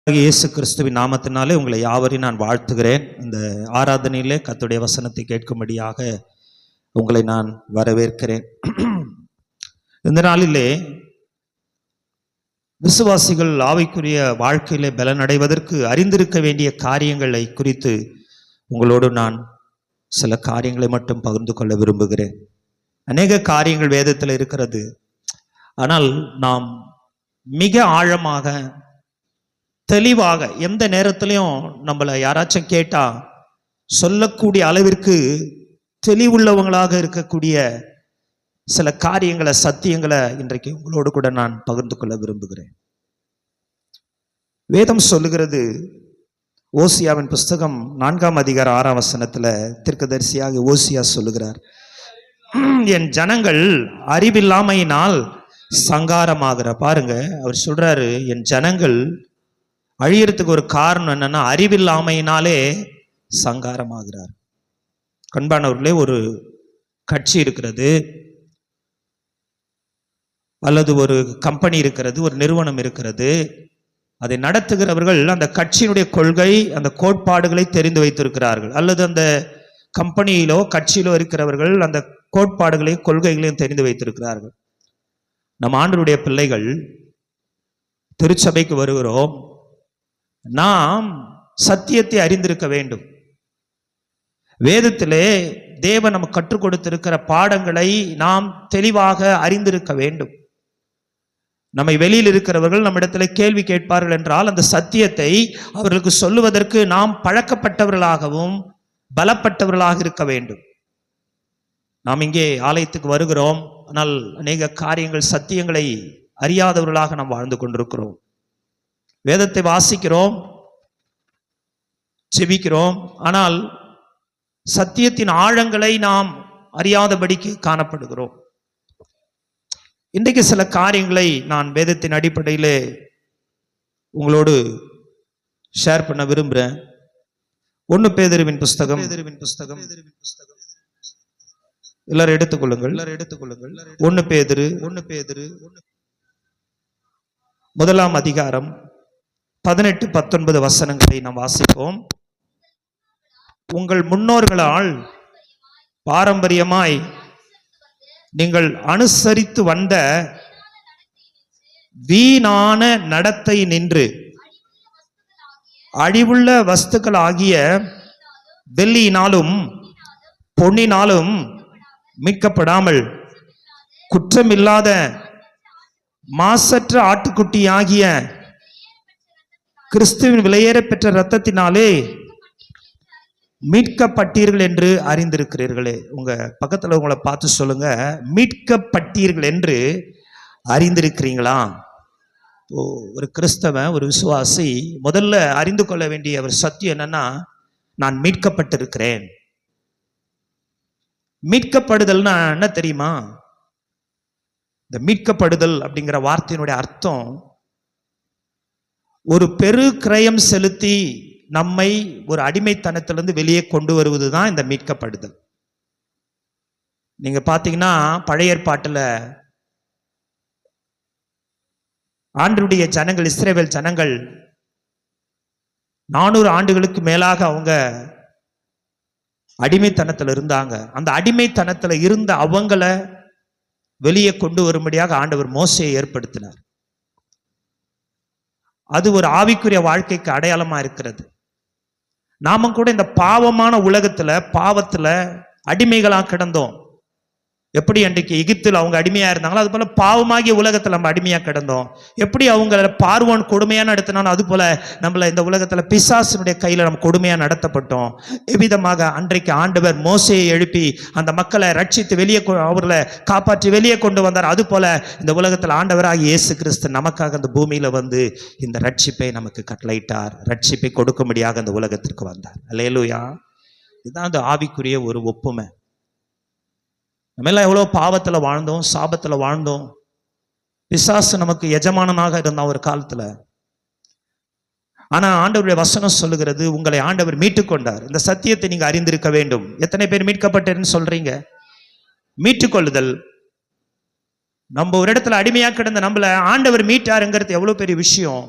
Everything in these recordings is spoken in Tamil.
இயேசு கிறிஸ்துவின் நாமத்தினாலே உங்களை யாவரையும் நான் வாழ்த்துகிறேன். இந்த ஆராதனையிலே கர்த்தருடைய வசனத்தை கேட்கும்படியாக உங்களை நான் வரவேற்கிறேன். இந்த நாளிலே விசுவாசிகள் ஆவிக்குரிய வாழ்க்கையிலே பலனடைவதற்கு அறிந்திருக்க வேண்டிய காரியங்களை குறித்து உங்களோடு நான் சில காரியங்களை மட்டும் பகிர்ந்து கொள்ள விரும்புகிறேன். அநேக காரியங்கள் வேதத்தில் இருக்கிறது. ஆனால் நாம் மிக ஆழமாக தெளிவாக எந்த நேரத்திலையும் நம்மளை யாராச்சும் கேட்டா சொல்லக்கூடிய அளவிற்கு தெளிவுள்ளவங்களாக இருக்கக்கூடிய சில காரியங்களை, சத்தியங்களை இன்றைக்கு உங்களோடு கூட நான் பகிர்ந்து கொள்ள விரும்புகிறேன். வேதம் சொல்லுகிறது, ஓசியாவின் புஸ்தகம் 4ஆம் அதிகாரம் 6ஆம் வசனத்துல தீர்க்கதரிசியாக ஓசியா சொல்லுகிறார், என் ஜனங்கள் அறிவில்லாமையினால் சங்காரமாகிற. பாருங்க, அவர் சொல்றாரு, என் ஜனங்கள் அழியறதுக்கு ஒரு காரணம் என்னன்னா அறிவில்லாமையினாலே சங்காரமாகிறார். கண்பானவர்களே, ஒரு கட்சி இருக்கிறது, அல்லது ஒரு கம்பெனி இருக்கிறது, ஒரு நிறுவனம் இருக்கிறது. அதை நடத்துகிறவர்கள் அந்த கட்சியினுடைய கொள்கை, அந்த கோட்பாடுகளை தெரிந்து வைத்திருக்கிறார்கள். அல்லது அந்த கம்பெனியிலோ கட்சியிலோ இருக்கிறவர்கள் அந்த கோட்பாடுகளையும் கொள்கைகளையும் தெரிந்து வைத்திருக்கிறார்கள். நம் ஆண்டவருடைய பிள்ளைகள் திருச்சபைக்கு வருகிறோம். நாம் சத்தியத்தை அறிந்திருக்க வேண்டும். வேதத்திலே தேவன் நமக்கு கற்றுக் கொடுத்திருக்கிற பாடங்களை நாம் தெளிவாக அறிந்திருக்க வேண்டும். நம்மை வெளியில் இருக்கிறவர்கள் நம்மிடத்துல கேள்வி கேட்பார்கள் என்றால் அந்த சத்தியத்தை அவர்களுக்கு சொல்லுவதற்கு நாம் பழக்கப்பட்டவர்களாகவும் பலப்பட்டவர்களாக இருக்க வேண்டும். நாம் இங்கே ஆலயத்துக்கு வருகிறோம், ஆனால் அநேக காரியங்கள், சத்தியங்களை அறியாதவர்களாக நாம் வாழ்ந்து கொண்டிருக்கிறோம். வேதத்தை வாசிக்கிறோம், செபிக்கிறோம், ஆனால் சத்தியத்தின் ஆழங்களை நாம் அறியாதபடிக்கு காணப்படுகிறோம். இன்றைக்கு சில காரியங்களை நான் வேதத்தின் அடிப்படையிலே உங்களோடு ஷேர் பண்ண விரும்புகிறேன். 1 பேதுருவின் புஸ்தகம் எல்லாரும் எடுத்துக்கொள்ளுங்கள். 1 பேதுரு 1ஆம் அதிகாரம் 18-19 வசனங்களை நாம் வாசிப்போம். உங்கள் முன்னோர்களால் பாரம்பரியமாய் நீங்கள் அனுசரித்து வந்த வீணான நடத்தை நின்று அழிவுள்ள வஸ்துக்கள் ஆகிய வெள்ளியினாலும் பொன்னினாலும் மீட்கப்படாமல் குற்றமில்லாத மாசற்ற ஆட்டுக்குட்டி ஆகிய கிறிஸ்துவின் விலையேற பெற்ற இரத்தத்தினாலே மீட்கப்பட்டீர்கள் என்று அறிந்திருக்கிறீர்களே. உங்க பக்கத்துல உங்களை பார்த்து சொல்லுங்க, மீட்கப்பட்டீர்கள் என்று அறிந்திருக்கிறீங்களா? ஒரு கிறிஸ்தவன், ஒரு விசுவாசி முதல்ல அறிந்து கொள்ள வேண்டிய ஒரு சத்தியம் என்னன்னா, நான் மீட்கப்பட்டிருக்கிறேன். மீட்கப்படுதல்னா என்ன தெரியுமா? இந்த மீட்கப்படுதல் அப்படிங்கிற வார்த்தையினுடைய அர்த்தம், ஒரு பெரு கிரயம் செலுத்தி நம்மை ஒரு அடிமைத்தனத்திலிருந்து வெளியே கொண்டு வருவதுதான் இந்த மீட்கப்படுதல். நீங்க பாத்தீங்கன்னா பழைய ஏற்பாட்டுல ஆண்டவருடைய ஜனங்கள், இஸ்ரவேல் ஜனங்கள் 400 ஆண்டுகளுக்கு மேலாக அவங்க அடிமைத்தனத்துல இருந்தாங்க. அந்த அடிமைத்தனத்துல இருந்த அவங்கள வெளியே கொண்டு வரும்படியாக ஆண்டவர் மோசேயை ஏற்படுத்தினார். அது ஒரு ஆவிக்குரிய வாழ்க்கைக்கு அடையாளமா இருக்கிறது. நாம கூட இந்த பாவமான உலகத்துல, பாவத்துல அடிமைகளா கிடந்தோம். எப்படி அன்றைக்கு எகிப்தில் அவங்க அடிமையா இருந்தாங்களோ அது போல பாவமாகிய உலகத்துல நம்ம அடிமையா கிடந்தோம். எப்படி அவங்க பார்வோன் கொடுமையா நடத்தினாலும் அது போல நம்மள இந்த உலகத்துல பிசாசினுடைய கையில நம்ம கொடுமையா நடத்தப்பட்டோம். எவ்விதமாக அன்றைக்கு ஆண்டவர் மோசேயை எழுப்பி அந்த மக்களை ரட்சித்து வெளியே, அவர்களை காப்பாற்றி வெளியே கொண்டு வந்தார். அது போல இந்த உலகத்துல ஆண்டவராக இயேசு கிறிஸ்து நமக்காக அந்த பூமியில வந்து இந்த ரட்சிப்பை நமக்கு கட்டளையிட்டார். ரட்சிப்பை கொடுக்கும்படியாக அந்த உலகத்திற்கு வந்தார். அல்லேலூயா. இதுதான் அந்த ஆவிக்குரிய ஒரு ஒப்புமை. நம்ம எல்லாம் எவ்வளோ பாவத்துல வாழ்ந்தோம், சாபத்துல வாழ்ந்தோம். பிசாசு நமக்கு எஜமானனாக இருந்தான் ஒரு காலத்துல. ஆனா ஆண்டவருடைய வசனம் சொல்லுகிறது, உங்களை ஆண்டவர் மீட்டுக்கொண்டார். இந்த சத்தியத்தை நீங்க அறிந்திருக்க வேண்டும். எத்தனை பேர் மீட்கப்பட்டேன்னு சொல்றீங்க? மீட்டுக்கொள்ளுதல், நம்ம ஒரு இடத்துல அடிமையா கிடந்த நம்மள ஆண்டவர் மீட்டாருங்கிறது எவ்வளவு பெரிய விஷயம்.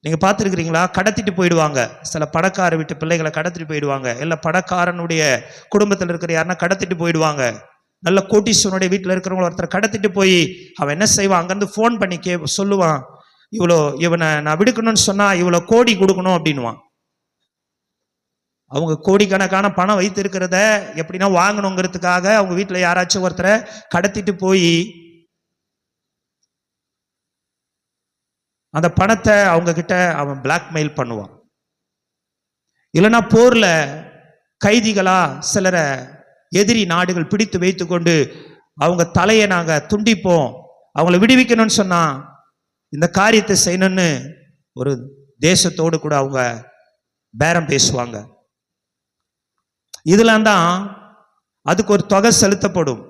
நீங்க பார்த்துருக்கிறீங்களா? கடத்திட்டு போயிடுவாங்க. சில பணக்கார வீட்டு பிள்ளைகளை கடத்திட்டு போயிடுவாங்க. இல்லை பணக்காரனுடைய குடும்பத்தில் இருக்கிற யாருன்னா கடத்திட்டு போயிடுவாங்க. நல்ல கோட்டீஸ்வரனுடைய வீட்டில் இருக்கிறவங்க ஒருத்தர் கடத்திட்டு போய் அவன் என்ன செய்வான், அங்கேருந்து ஃபோன் பண்ணி சொல்லுவான், இவனை நான் விடுக்கணும்னு சொன்னா இவ்வளோ கோடி கொடுக்கணும் அப்படின்வான். அவங்க கோடிக்கணக்கான பணம் வைத்து இருக்கிறத எப்படின்னா வாங்கணுங்கிறதுக்காக அவங்க வீட்டில் யாராச்சும் ஒருத்தரை கடத்திட்டு போய் அந்த பணத்தை அவங்க கிட்ட அவன் பிளாக்மெயில் பண்ணுவான். இல்லைன்னா போர்ல கைதிகளா சிலரை எதிரி நாடுகள் பிடித்து வைத்து கொண்டு அவங்க தலையை நாங்க துண்டிப்போம், அவங்கள விடுவிக்கணும்னு சொன்னா இந்த காரியத்தை செய்யணும்னு ஒரு தேசத்தோடு கூட அவங்க பேரம் பேசுவாங்க. இதெல்லாம் தான் அதுக்கு ஒரு தொகை செலுத்தப்படும்.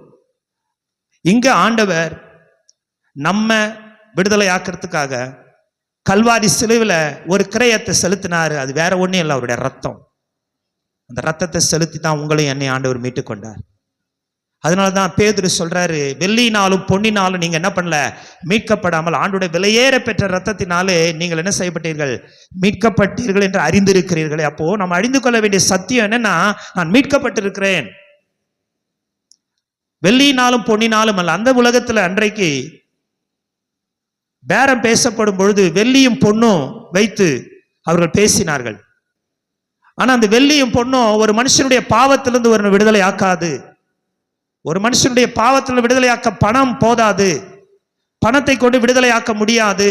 இங்க ஆண்டவர் நம்ம விடுதலை ஆக்கிறதுக்காக கல்வாரி சிலுவையில் ஒரு கிரயத்தை செலுத்தினாரு. அது வேற ஒன்றும் இல்லை, அவருடைய ரத்தம். அந்த ரத்தத்தை செலுத்தி தான் உங்களையும் என்னை ஆண்டவர் மீட்டு கொண்டார். அதனால தான் பேதுரு சொல்றாரு, வெள்ளினாலும் பொன்னினாலும் நீங்க என்ன பண்ணல, மீட்கப்படாமல் ஆண்டுடைய விலையேற பெற்ற ரத்தத்தினாலே நீங்கள் என்ன செய்யப்பட்டீர்கள், மீட்கப்பட்டீர்கள் என்று அறிந்திருக்கிறீர்களே. அப்போ நம்ம அறிந்து கொள்ள வேண்டிய சத்தியம் என்னன்னா, நான் மீட்கப்பட்டிருக்கிறேன். வெள்ளினாலும் பொன்னினாலும் அல்ல. அந்த உலகத்துல அன்றைக்கு பேரம் பேசப்படும் பொழுது வெள்ளியும் பொன்னும் வைத்து அவர்கள் பேசினார்கள். ஆனா அந்த வெள்ளியும் பொன்னும் ஒரு மனுஷனுடைய பாவத்திலிருந்து ஒரு விடுதலை ஆக்காது. ஒரு மனுஷனுடைய பாவத்தில் விடுதலையாக்க பணம் போதாது, பணத்தை கொண்டு விடுதலையாக்க முடியாது.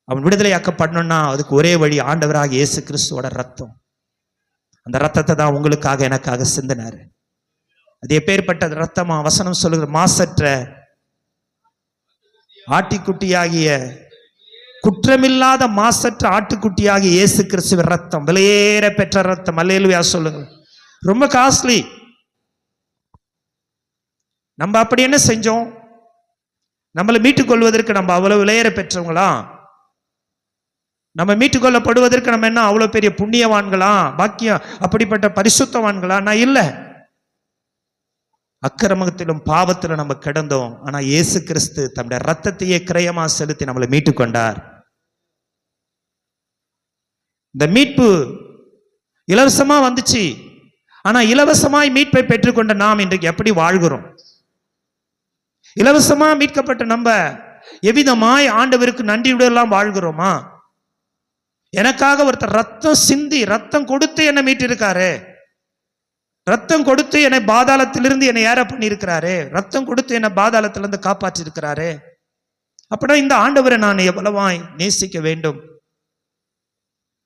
அவன் விடுதலையாக்கப்படணும்னா அதுக்கு ஒரே வழி ஆண்டவராக இயேசு கிறிஸ்துவோட ரத்தம். அந்த ரத்தத்தை தான் உங்களுக்காக எனக்காக சிந்தினாரு. அது எப்பேற்பட்ட ரத்தமா? வசனம் சொல்லுகிற மாசற்ற ஆட்டிக்குட்டியாகிய, குற்றமில்லாத மாசற்ற ஆட்டுக்குட்டியாகிய இயேசு கிறிஸ்துவின் ரத்தம், விலையேற பெற்ற ரத்தம். அல்லேலூயா சொல்லுங்க. ரொம்ப காஸ்ட்லி. நம்ம அப்படி என்ன செஞ்சோம்? நம்மளை மீட்டுக் கொள்வதற்கு நம்ம அவ்வளவு விலையேற பெற்றவங்களா? நம்ம மீட்டுக் கொள்ளப்படுவதற்கு நம்ம என்ன அவ்வளவு பெரிய புண்ணியவான்களா, பாக்கியம் அப்படிப்பட்ட பரிசுத்தவான்களா? நான் இல்லை. அக்கிரமத்திலும் பாவத்திலும் நம்ம கிடந்தோம். ஆனா இயேசு கிறிஸ்து தம்முடைய ரத்தத்தையே கிரயமா செலுத்தி நம்மளை மீட்டு கொண்டார். இந்த மீட்பு இலவசமா வந்துச்சு. ஆனா இலவசமாய் மீட்பை பெற்றுக்கொண்ட நாம் இன்றைக்கு எப்படி வாழ்கிறோம்? இலவசமா மீட்கப்பட்ட நம்ம எவ்விதமாய் ஆண்டவருக்கு நன்றியுடன் வாழ்கிறோமா? எனக்காக ஒருத்தர் ரத்தம் சிந்தி ரத்தம் கொடுத்து என்னை மீட்டிருக்காரு, ரத்தம் கொடுத்து என்னை பாதாளத்திலிருந்து என்னை ஏற பண்ணியிருக்கிறாரு, ரத்தம் கொடுத்து என்னை பாதாளத்திலிருந்து காப்பாற்றி இருக்கிறாரு. அப்படின்னா இந்த ஆண்டவரை நான் எவ்வளவாய் நேசிக்க வேண்டும்?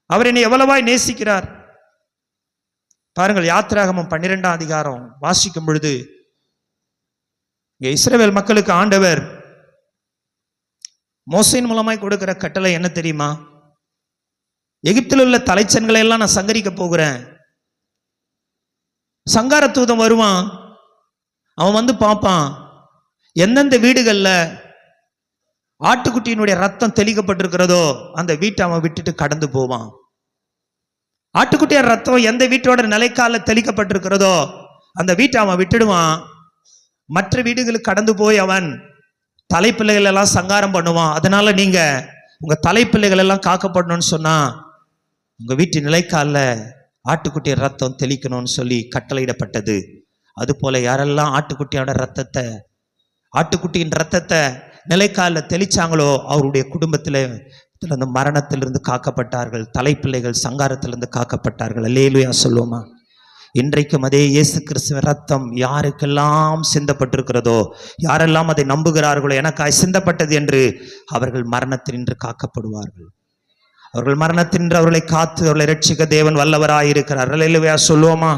அவர் என்னை எவ்வளவாய் நேசிக்கிறார் பாருங்கள். யாத்திராகமம் 12ஆம் அதிகாரம் வாசிக்கும் பொழுது இஸ்ரவேல் மக்களுக்கு ஆண்டவர் மோசேயின் மூலமாய் கொடுக்கிற கட்டளை என்ன தெரியுமா? எகிப்தில் உள்ள தலைச்சன்களை எல்லாம் நான் சங்கரிக்க போகிறேன். சங்கார தூதன் வருவான், அவன் வந்து பார்ப்பான் எந்தெந்த வீடுகள்ல ஆட்டுக்குட்டியினுடைய ரத்தம் தெளிக்கப்பட்டிருக்கிறதோ அந்த வீட்டை அவன் விட்டுட்டு கடந்து போவான். ஆட்டுக்குட்டிய ரத்தம் எந்த வீட்டோட நிலைக்கால தெளிக்கப்பட்டிருக்கிறதோ அந்த வீட்டை அவன் விட்டுடுவான். மற்ற வீடுகளுக்கு கடந்து போய் அவன் தலைப்பிள்ளைகள் எல்லாம் சங்காரம் பண்ணுவான். அதனால நீங்க உங்க தலைப்பிள்ளைகள் எல்லாம் காக்கப்படணும்னு சொன்னா உங்க வீட்டு நிலைக்கால ஆட்டுக்குட்டிய ரத்தம் தெளிக்கணும்னு சொல்லி கட்டளையிடப்பட்டது. அது போல யாரெல்லாம் ஆட்டுக்குட்டியோட ரத்தத்தை, ஆட்டுக்குட்டியின் ரத்தத்தை நிலைக்கால தெளிச்சாங்களோ அவருடைய குடும்பத்துல அந்த மரணத்திலிருந்து காக்கப்பட்டார்கள், தலைப்பிள்ளைகள் சங்காரத்திலிருந்து காக்கப்பட்டார்கள். அல்லேலூயா சொல்லுவோமா? இன்றைக்கும் அதே இயேசு கிறிஸ்துவின் ரத்தம் யாருக்கெல்லாம் சிந்தப்பட்டிருக்கிறதோ, யாரெல்லாம் அதை நம்புகிறார்களோ எனக்காய் சிந்தப்பட்டது என்று அவர்கள் மரணத்தினின்று காக்கப்படுவார்கள். அவர்கள் மரணத்தினின்று அவர்களை காத்து அவர்களை ரட்சிக்க தேவன் வல்லவராயிருக்கிறார். அல்லேலூயா சொல்லுவோமா?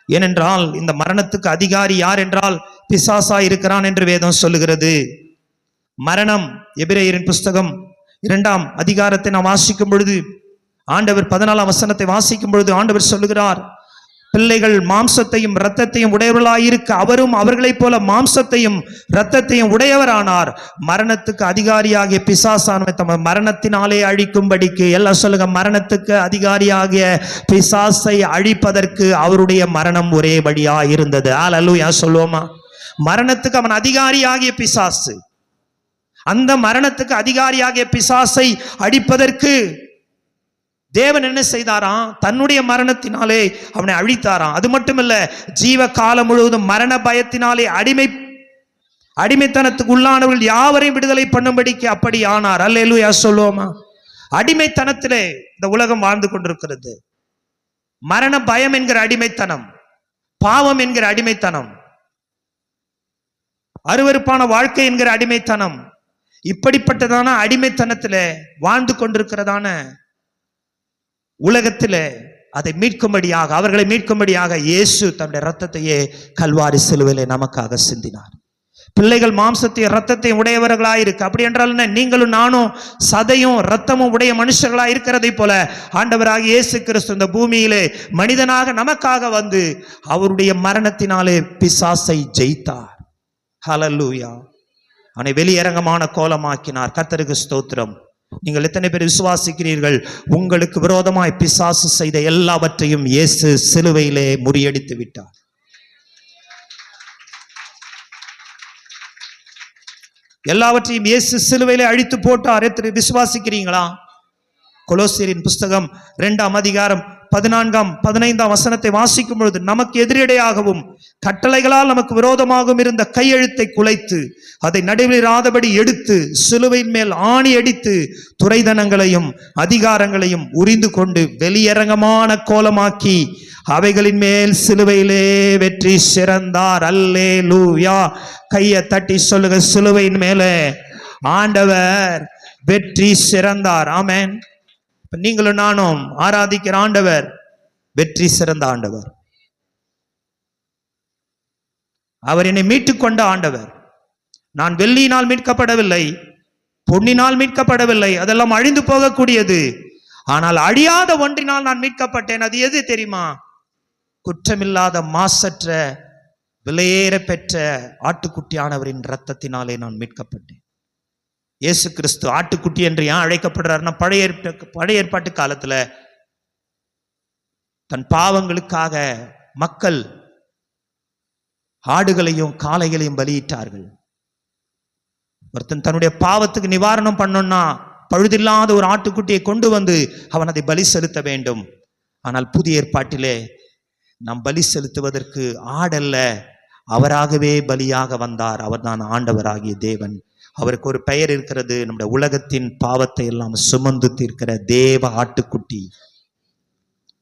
ஏனென்றால் இந்த மரணத்துக்கு அதிகாரி யார் என்றால் பிசாசாய் இருக்கிறான் என்று வேதம் சொல்லுகிறது. மரணம், எபிரேயரின் புஸ்தகம் 2ஆம் அதிகாரத்தை நாம் வாசிக்கும் பொழுது ஆண்டவர் 14ஆம் வசனத்தை வாசிக்கும் பொழுது ஆண்டவர் சொல்லுகிறார், பிள்ளைகள் மாம்சத்தையும் இரத்தத்தையும் உடையவர்களாயிருக்க அவரும் அவர்களைப் போல மாம்சத்தையும் இரத்தத்தையும் உடையவரானார். மரணத்துக்கு அதிகாரியாகிய பிசாசானவன் தம் மரணத்தினாலே அழிக்கும்படிக்கு, எல்லாம் சொல்லுங்க, மரணத்துக்கு அதிகாரியாகிய பிசாசை அழிப்பதற்கு அவருடைய மரணம் ஒரே வழியா இருந்தது. அல்லேலூயா சொல்லுவோமா? மரணத்துக்கு அவன் அதிகாரியாகிய பிசாசு, அந்த மரணத்துக்கு அதிகாரியாகிய பிசாசை அடிப்பதற்கு தேவன் என்ன செய்தாராம்? தன்னுடைய மரணத்தினாலே அவனை அழித்தாராம். அது மட்டுமல்ல, ஜீவ காலம் முழுவதும் மரண பயத்தினாலே அடிமைத்தனத்துக்கு உள்ளானவர்கள் யாவரையும் விடுதலை பண்ணும்படிக்கு அப்படி ஆனார். அல்லேலூயா சொல்லுவோமா? அடிமைத்தனத்திலே இந்த உலகம் வாழ்ந்து கொண்டிருக்கிறது. மரண பயம் என்கிற அடிமைத்தனம், பாவம் என்கிற அடிமைத்தனம், அருவருப்பான வாழ்க்கை என்கிற அடிமைத்தனம், இப்படிப்பட்டதான அடிமைத்தனத்திலே வாழ்ந்து கொண்டிருக்கிறதான உலகத்திலே அதை மீட்கும்படியாக, அவர்களை மீட்கும்படியாக இயேசு தன்னுடைய இரத்தத்தையே கல்வாரி சிலுவையிலே நமக்காக சிந்தினார். பிள்ளைகள் மாம்சத்தையும் இரத்தத்தையும் உடையவர்களாயிருக்கு. அப்படி என்றால் என்ன? நீங்களும் நானும் சதையும் இரத்தமும் உடைய மனுஷர்களாக இருக்கிறதை போல ஆண்டவராக இயேசு கிறிஸ்து இந்த பூமியிலே மனிதனாக நமக்காக வந்து அவருடைய மரணத்தினாலே பிசாசை ஜெயித்தார். ஹல்லேலூயா. அவனை வெளியரங்கமான கோலமாக்கினார். கர்த்தருக்கு ஸ்தோத்திரம். நீங்கள் எத்தனை பேர் விசுவாசிக்கிறீர்கள்? உங்களுக்கு விரோதமாய் பிசாசு செய்த எல்லாவற்றையும் இயேசு சிலுவையிலே முறியடித்து விட்டார். எல்லாவற்றையும் இயேசு சிலுவையிலே அழித்து போட்டார். எத்தனை விசுவாசிக்கிறீங்களா? கொலோசியரின் புஸ்தகம் 2ஆம் அதிகாரம் 14ஆம் 15ஆம் வசனத்தை வாசிக்கும் பொழுது, நமக்கு எதிரடையாகவும் கட்டளைகளால் நமக்கு விரோதமாகவும் இருந்த கையெழுத்தை குலைத்து அதை நடுவிராதபடி எடுத்து சிலுவையின் மேல் ஆணி அடித்து துரைதனங்களையும் அதிகாரங்களையும் உரிந்து கொண்டு வெளியரங்கமான கோலமாக்கி அவைகளின் மேல் சிலுவையிலே வெற்றி சிறந்தார். அல்லேலூயா. கையை தட்டி சொல்லுங்க, சிலுவையின் மேலே ஆண்டவர் வெற்றி சிறந்தார். ஆமென். நீங்களும் நானும் ஆராதிக்கிற ஆண்டவர் வெற்றி சிறந்த ஆண்டவர். அவர் என்னை மீட்டுக் கொண்ட ஆண்டவர். நான் வெள்ளியினால் மீட்கப்படவில்லை, பொன்னினால் மீட்கப்படவில்லை, அதெல்லாம் அழிந்து போகக்கூடியது. ஆனால் அழியாத ஒன்றினால் நான் மீட்கப்பட்டேன். அது எது தெரியுமா? குற்றமில்லாத மாசற்ற விலையேற பெற்ற ஆட்டுக்குட்டியானவரின் இரத்தத்தினாலே நான் மீட்கப்பட்டேன். இயேசு கிறிஸ்து ஆட்டுக்குட்டி என்று ஏன் அழைக்கப்படுறாருன்னா, பழைய ஏற்பாட்டு காலத்துல தன் பாவங்களுக்காக மக்கள் ஆடுகளையும் காளைகளையும் பலியிட்டார்கள். ஒருத்தன் தன்னுடைய பாவத்துக்கு நிவாரணம் பண்ணணும்னா பழுதில்லாத ஒரு ஆட்டுக்குட்டியை கொண்டு வந்து அவன் அதை பலி செலுத்த வேண்டும். ஆனால் புதிய ஏற்பாட்டிலே நாம் பலி செலுத்துவதற்கு ஆடல்ல, அவராகவே பலியாக வந்தார். அவர்தான் ஆண்டவராகிய தேவன். அவருக்கு ஒரு பெயர் இருக்கிறது. நம்முடைய உலகத்தின் பாவத்தை எல்லாம் சுமந்து தீர்க்கிற தேவ ஆட்டுக்குட்டி.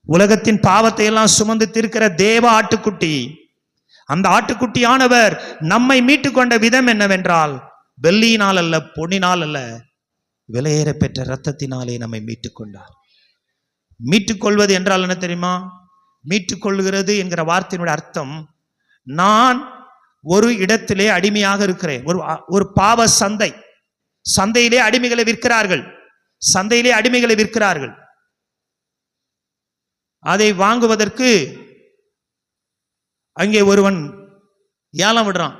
உலகத்தின் பாவத்தை எல்லாம் சுமந்து தீர்க்கிற தேவ ஆட்டுக்குட்டி. அந்த ஆட்டுக்குட்டியானவர் நம்மை மீட்டு கொண்ட விதம் என்னவென்றால், வெள்ளியினால் அல்ல, பொன்னினால் அல்ல, விலையேற பெற்ற இரத்தத்தினாலே நம்மை மீட்டுக் கொண்டார். மீட்டுக்கொள்வது என்றால் என்ன தெரியுமா? மீட்டுக்கொள்கிறது என்கிற வார்த்தையினுடைய அர்த்தம், நான் ஒரு இடத்திலே அடிமையாக இருக்கிறேன். ஒரு பாவ சந்தையிலே அடிமைகளை விற்கிறார்கள். அதை வாங்குவதற்கு அங்கே ஒருவன் ஏலம் விடுறான்.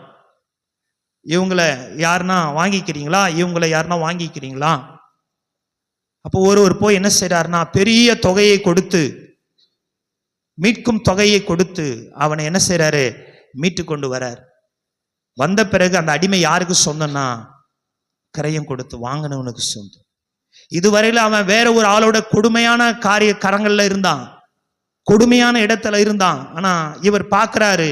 இவங்களை யாருன்னா வாங்கிக்கிறீங்களா? அப்போ ஒருவர் போய் என்ன செய்றாருன்னா, பெரிய தொகையை கொடுத்து, மீட்கும் தொகையை கொடுத்து அவனை என்ன செய்றாரு? மீட்டு கொண்டு வரார். வந்த பிறகு அந்த அடிமை யாருக்கு சொந்தம்னா, கிரயம் கொடுத்து வாங்கினவனுக்கு சொந்தம். இதுவரையில அவன் வேற ஒரு ஆளோட கொடுமையான கரங்கள்ல இருந்தான், கொடுமையான இடத்துல இருந்தான். ஆனா இவர் பார்க்கிறாரு,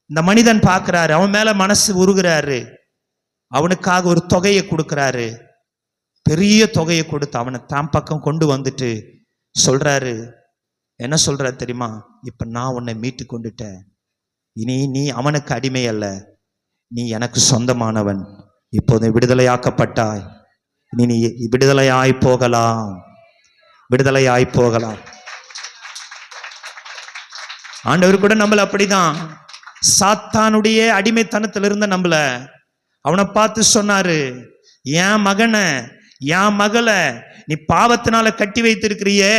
இந்த மனிதன் பார்க்கிறாரு, அவன் மேல மனசு உருகிறாரு, அவனுக்காக ஒரு தொகையை கொடுக்கிறாரு. பெரிய தொகையை கொடுத்து அவனை தான் பக்கம் கொண்டு வந்துட்டு சொல்றாரு, என்ன சொல்றாரு தெரியுமா? இப்ப நான் உன்னை மீட்டு கொண்டுட்டேன். இனி நீ அவனுக்கு அடிமை அல்ல, நீ எனக்கு சொந்தமானவன். இப்போது விடுதலையாக்கப்பட்டாய். இனி நீ விடுதலையாய் போகலாம். ஆண்டவர் கூட நம்மள அப்படிதான், சாத்தானுடைய அடிமைத்தனத்திலிருந்து நம்மள அவனை பார்த்து சொன்னாரு, என் மகனை என் மகளை நீ பாவத்தினால கட்டி வைத்திருக்கிறியே,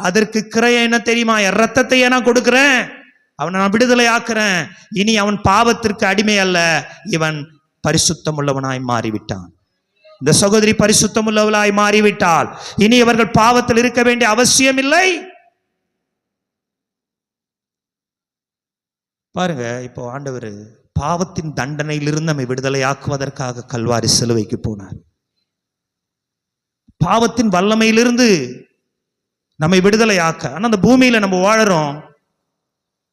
அதற்கு கிரயம் என்ன தெரியுமா? என் ரத்தத்தை நான் கொடுக்கிறேன், அவனை நான் விடுதலை ஆக்குறேன். இனி அவன் பாவத்திற்கு அடிமை அல்ல, இவன் பரிசுத்தம் உள்ளவனாய் மாறிவிட்டான். இந்த சகோதரி பரிசுத்தம் உள்ளவளாய் மாறிவிட்டால் இனி அவர்கள் பாவத்தில் இருக்க வேண்டிய அவசியம் இல்லை. பாருங்க, இப்போ ஆண்டவர் பாவத்தின் தண்டனையிலிருந்து நம்மை விடுதலையாக்குவதற்காக கல்வாரி சிலுவைக்கு போனார். பாவத்தின் வல்லமையிலிருந்து நம்மை விடுதலையாக்க. ஆனா அந்த பூமியில நம்ம வாழறோம்,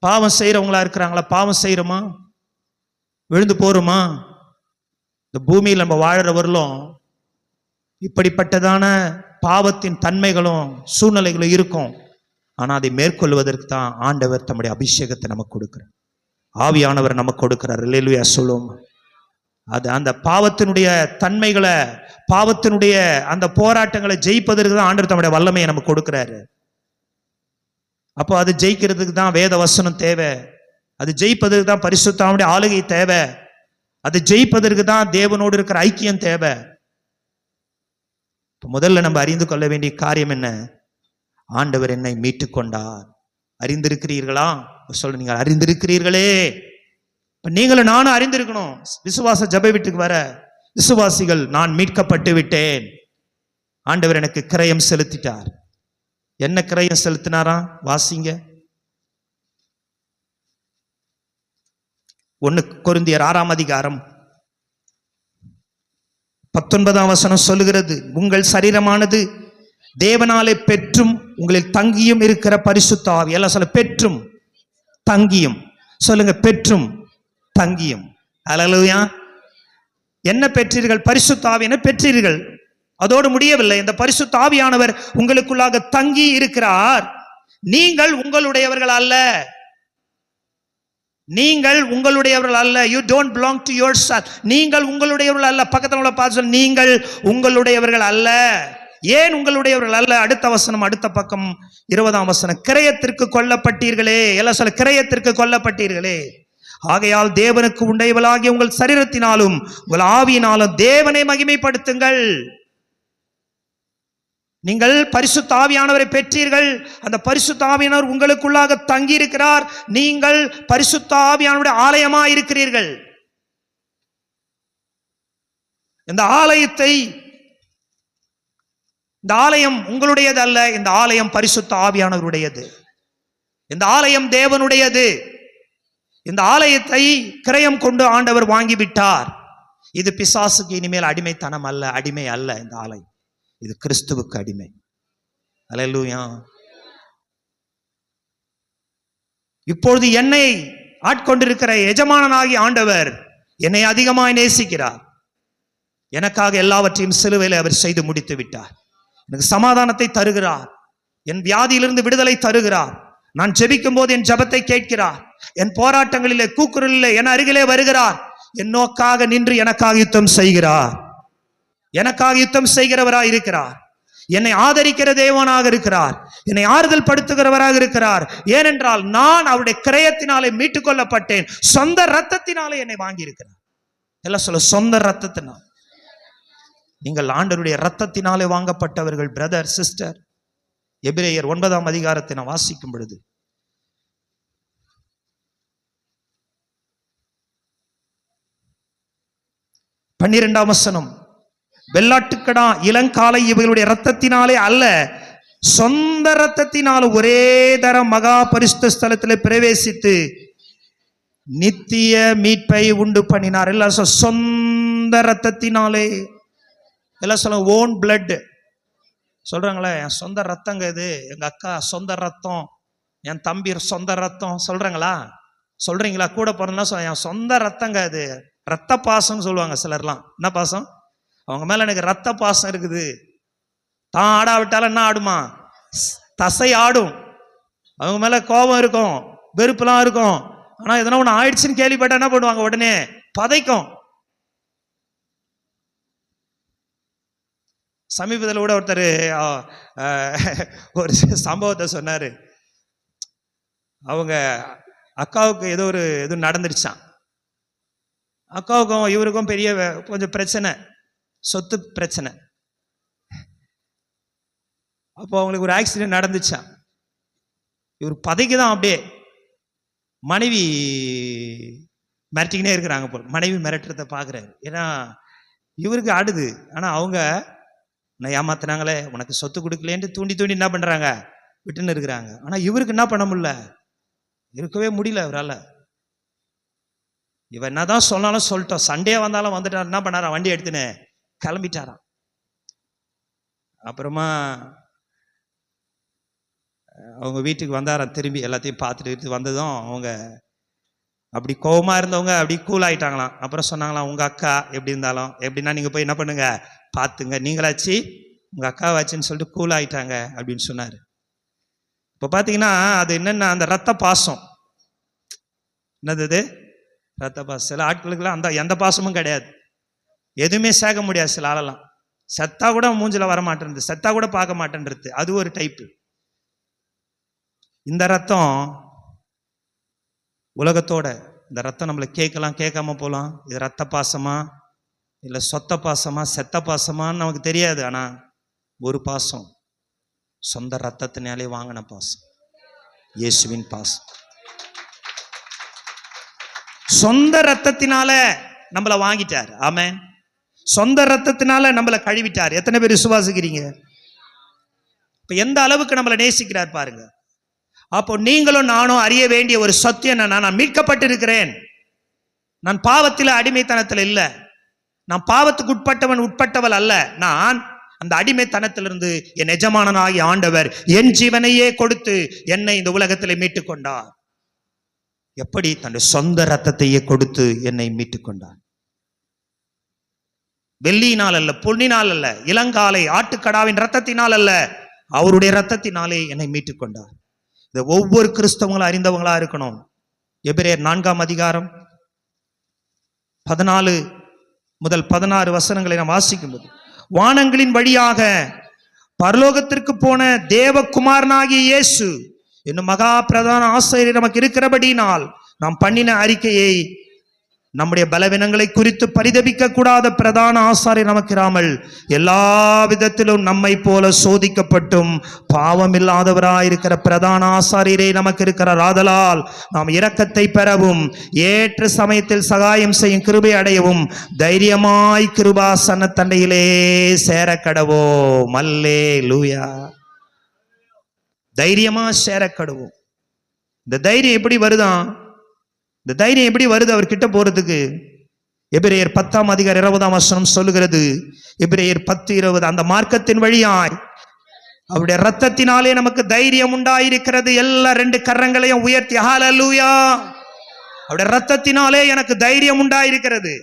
பாவம் செய்யறவங்களா இருக்கிறாங்களா? பாவம் செய்யறோமா? விழுந்து போறோமா? இந்த பூமியில் நம்ம வாழறவர்களும் இப்படிப்பட்டதான பாவத்தின் தன்மைகளும் சூழ்நிலைகளும் இருக்கும். ஆனா அதை மேற்கொள்வதற்கு தான் ஆண்டவர் தம்முடைய அபிஷேகத்தை நமக்கு கொடுக்கிறார், ஆவியானவர் நமக்கு கொடுக்கிறார். அல்லேலூயா சொல்லுவோம். அது அந்த பாவத்தினுடைய தன்மைகளை, பாவத்தினுடைய அந்த போராட்டங்களை ஜெயிப்பதற்கு தான் ஆண்டவர் தம்முடைய வல்லமையை நமக்கு கொடுக்கிறாரு. அப்போ அது ஜெயிக்கிறதுக்கு தான் வேத வசனம் தேவை, அது ஜெயிப்பதற்கு தான் பரிசுத்தாவினுடைய ஆளுகை தேவை, அது ஜெயிப்பதற்கு தான் தேவனோடு இருக்கிற ஐக்கியம் தேவை. முதல்ல நம்ம அறிந்து கொள்ள வேண்டிய காரியம் என்ன? ஆண்டவர் என்னை மீட்டு கொண்டார். அறிந்திருக்கிறீர்களா? சொல்ல, நீங்கள் அறிந்திருக்கிறீர்களே. நீங்களும் நானும் அறிந்திருக்கணும். விசுவாச ஜெப வீட்டுக்கு வர விசுவாசிகள், நான் மீட்கப்பட்டு விட்டேன், ஆண்டவர் எனக்கு கிரயம் செலுத்திட்டார். என்ன கிரயம் செலுத்தினாரா? வாசிங்க. 1 கொரிந்தியர் 6ஆம் அதிகாரம் 19ஆம் வசனம் சொல்லுகிறது, உங்கள் சரீரமானது தேவனாலே பெற்றும் உங்களில் தங்கியும் இருக்கிற பரிசுத்த ஆவி. எல்லாம் சொல்ல, பெற்றும் தங்கியும். சொல்லுங்க, பெற்றும் தங்கியும். அல்லேலூயா. என்ன பெற்றீர்கள்? பரிசுத்த ஆவியை பெற்றீர்கள். அதோடு முடியவில்லை. இந்த பரிசுத்த ஆவியானவர் உங்களுக்குள்ளாக தங்கி இருக்கிறார். நீங்கள் உங்களுடையவர்கள் அல்ல. நீங்கள் உங்களுடையவர்கள் அல்ல. You don't belong to yourself. நீங்கள் உங்களுடையவர்கள் அல்ல. பக்கத்துல உள்ள பார்த்து சொல்ல, நீங்கள் உங்களுடையவர்கள் அல்ல. ஏன் உங்களுடையவர்கள் அல்ல? அடுத்த வசனம், அடுத்த பக்கம் 20ஆம் வசனம், கிரயத்திற்கு கொல்லப்பட்டீர்களே. எல்லாம் சொல்ல, கிரயத்திற்கு கொல்லப்பட்டீர்களே. ஆகையால் தேவனுக்கு உண்டையவளாகிய உங்கள் சரீரத்தினாலும் உங்கள் ஆவியினாலும் தேவனை மகிமைப்படுத்துங்கள். நீங்கள் பரிசுத்த ஆவியானவரை பெற்றீர்கள். அந்த பரிசுத்த ஆவியானவர் உங்களுக்குள்ளாக தங்கி இருக்கிறார். நீங்கள் பரிசுத்த ஆவியானவருடைய ஆலயமாய் இருக்கிறீர்கள். இந்த ஆலயம் உங்களுடையது அல்ல. இந்த ஆலயம் பரிசுத்த ஆவியானவருடையது. இந்த ஆலயம் தேவனுடையது. இந்த ஆலயத்தை கிரயம் கொண்டு ஆண்டவர் வாங்கிவிட்டார். இது பிசாசுக்கு இனிமேல் அடிமைத்தனம் அல்ல, அடிமை அல்ல. இந்த ஆலயம் இது கிறிஸ்துவுக்கு அடிமை. அல்லேலூயா. இப்பொழுது என்னை ஆட்கொண்டிருக்கிற எஜமானனாகி ஆண்டவர் என்னை அதிகமாய் நேசிக்கிறார். எனக்காக எல்லாவற்றையும் சிலுவையில் அவர் செய்து முடித்து விட்டார். எனக்கு சமாதானத்தை தருகிறார். என் வியாதியிலிருந்து விடுதலை தருகிறார். நான் ஜெபிக்கும் போது என் ஜெபத்தை கேட்கிறார். என் போராட்டங்களிலே, கூக்குரலிலே என் அருகிலே வருகிறார். என் நோக்காக நின்று எனக்காக யுத்தம் செய்கிறார். எனக்காக யுத்தம் செய்கிறவராக இருக்கிறார். என்னை ஆதரிக்கிற தேவனாக இருக்கிறார். என்னை ஆறுதல் படுத்துகிறவராக இருக்கிறார். ஏனென்றால் நான் அவருடைய கிரயத்தினாலே மீட்டுக் கொள்ளப்பட்டேன். சொந்த ரத்தத்தினாலே என்னை வாங்கி இருக்கிறார். எல்லாம் சொல்ல, சொந்த ரத்தத்தினால். நீங்கள் ஆண்டவருடைய ரத்தத்தினாலே வாங்கப்பட்டவர்கள். பிரதர், சிஸ்டர், எபிரேயர் 9ஆம் அதிகாரத்தை நான் வாசிக்கும் பொழுது, பன்னிரெண்டாம் வசனம், வெள்ளாட்டுக்கடா இளங்காலை இவர்களுடைய ரத்தத்தினாலே அல்ல, சொந்த ரத்தத்தினால் ஒரே தரம் மகா பரிசுத்த ஸ்தலத்தில் பிரவேசித்து நித்திய மீட்பை உண்டு பண்ணினார். எல்லாம் சொந்த ரத்தத்தினாலே. எல்லாம் சொல்ல, ஓன் பிளட். சொல்றாங்களே, என் சொந்த ரத்தங்க இது, எங்க அக்கா சொந்த ரத்தம், என் தம்பி சொந்த ரத்தம். சொல்றீங்களா? கூட போறதுனா என் சொந்த ரத்தங்க இது. ரத்த பாசம் சொல்லுவாங்க சிலர்லாம். என்ன பாசம்? அவங்க மேல எனக்கு ரத்த பாசம் இருக்குது. தான் ஆடாவிட்டாலும் என்ன ஆடுமா? தசை ஆடும். அவங்க மேல கோபம் இருக்கும், வெறுப்புலாம் இருக்கும். ஆனா எதனா ஒண்ணு ஆயிடுச்சுன்னு கேள்விப்பட்ட என்ன பண்ணுவாங்க? உடனே பதைக்கும். சமீபத்தில் கூட ஒருத்தர் ஒரு சம்பவத்தை சொன்னாரு. அவங்க அக்காவுக்கு ஏதோ ஒரு இது நடந்துருச்சான். அக்காவுக்கும் இவருக்கும் பெரிய கொஞ்சம் பிரச்சனை, சொத்து பிரச்சனை. அப்போ அவங்களுக்கு ஒரு ஆக்சிடென்ட் நடந்துச்சான். இவர் பதைக்குதான் அப்படியே. மனைவி மிரட்டிக்கினே இருக்கிறாங்க போல். மனைவி மிரட்டுறத பார்க்குறாரு. ஏன்னா இவருக்கு ஆடுது. ஆனால் அவங்க உன்னை ஏமாத்தினாங்களே, உனக்கு சொத்து கொடுக்கலேன்ட்டு தூண்டி தூண்டி என்ன பண்ணுறாங்க? விட்டுன்னு இருக்கிறாங்க. ஆனால் இவருக்கு என்ன பண்ண முடியல, இருக்கவே முடியல அவரால். இவன் என்னதான் சொன்னாலும் சொல்லிட்டோம், சண்டே வந்தாலும் வந்துட்டார். என்ன பண்ணாரா, வண்டி எடுத்துன்னு கிளம்பிட்டாராம். அப்புறமா அவங்க வீட்டுக்கு வந்தாராம். திரும்பி எல்லாத்தையும் பார்த்துட்டு வந்ததும் அவங்க அப்படி கோவமா இருந்தவங்க அப்படி கூல் ஆயிட்டாங்களாம். அப்புறம் சொன்னாங்களாம், உங்க அக்கா எப்படி இருந்தாலும் எப்படின்னா நீங்க போய் என்ன பண்ணுங்க பார்த்துங்க, நீங்களாச்சு உங்க அக்காவாச்சுன்னு சொல்லிட்டு கூல் ஆயிட்டாங்க அப்படின்னு சொன்னாரு. இப்போ பார்த்தீங்கன்னா அது என்னன்னா அந்த ரத்த பாசம். என்னது ரத்த பாசம். சில ஆட்களுக்குலாம் அந்த எந்த பாசமும் கிடையாது, எதுவுமே சேர்க்க முடியாது. சில ஆளெல்லாம் செத்தா கூட மூஞ்சில வர மாட்டேன்றது, செத்தா கூட பார்க்க மாட்டேன்றது, அது ஒரு டைப்பு. இந்த ரத்தம் உலகத்தோட இந்த ரத்தம் நம்மளை கேட்கலாம், கேட்காம போகலாம். இது ரத்த பாசமா இல்லை சொத்த பாசமா செத்த பாசமான்னு நமக்கு தெரியாது. ஆனால் ஒரு பாசம் சொந்த ரத்தத்தினாலே வாங்கின பாசம், இயேசுவின் பாசம். சொந்த ரத்தத்தினால நம்மளை வாங்கிட்டார். ஆமென். சொந்த ரத்தத்தினால நம்மளை கழுவிட்டார். எத்தனை பேர் விசுவாசிக்கிறீங்க? இப்ப எந்த அளவுக்கு நம்மளை நேசிக்கிறார் பாருங்க. அப்போ நீங்களும் நானும் அறிய வேண்டிய ஒரு சத்தியம் என்னன்னா, நான் மீட்கப்பட்டிருக்கிறேன். நான் பாவத்தில் அடிமைத்தனத்தில் இல்லை, நான் பாவத்துக்கு உட்பட்டவள் அல்ல. நான் அந்த அடிமைத்தனத்திலிருந்து என் எஜமானனாகிய ஆண்டவர் என் ஜீவனையே கொடுத்து என்னை இந்த உலகத்தில் மீட்டுக் கொண்டார். எப்படி? தன்னுடைய சொந்த ரத்தத்தையே கொடுத்து என்னை மீட்டுக் கொண்டார். வெள்ளியினால் அல்ல, பொன்னினால் அல்ல, இளங்காலை ஆட்டுக்கடாவின் ரத்தத்தினால் அல்ல, அவருடைய ரத்தத்தினாலே என்னை மீட்டுக் கொண்டார். இதை ஒவ்வொரு கிறிஸ்தவங்களும் அறிந்தவங்களா இருக்கணும். எபிரேயர் 4ஆம் அதிகாரம் 14 முதல் 16 வசனங்களை நாம் வாசிக்கும் போது, வானங்களின் வழியாக பரலோகத்திற்கு போன தேவகுமாரனாகிய இயேசு என்னும் மகா பிரதான ஆசிரியர் நமக்கு இருக்கிறபடினால் நாம் பண்ணின அறிக்கையை நம்முடைய பலவீனங்களை குறித்து பரிதபிக்க கூடாத பிரதான ஆசாரியர் நமக்கு இராமல் எல்லா விதத்திலும் நம்மை போல சோதிக்கப்பட்டும் பாவமில்லாதவராயிருக்கிற பிரதான ஆசாரியரே நமக்கு இருக்கிறார். ஆதலால் நாம் இரக்கத்தை பெறவும் ஏற்ற சமயத்தில் சகாயம் செய்யும் கிருபை அடையவும் தைரியமாய் கிருபாசன தண்டையிலே சேர கடவோம். அல்லேலூயா. தைரியமா சேர கடவோம். இந்த தைரியம் எப்படி வருதான்? இந்த தைரியம் எப்படி வருது அவர்கிட்ட போறதுக்கு? எபிரேயர் 10ஆம் அதிகாரம் 20ஆம் வசனம் சொல்லுகிறது. எபிரேயர் 10:20, அந்த மார்க்கத்தின் வழியாய் அவருடைய ரத்தத்தினாலே நமக்கு தைரியம் உண்டாயிருக்கிறது. எல்லா 2 கரங்களையும் உயர்த்தி ஹல்லேலூயா. அவருடைய ரத்தத்தினாலே எனக்கு தைரியம் உண்டாயிருக்கிறது.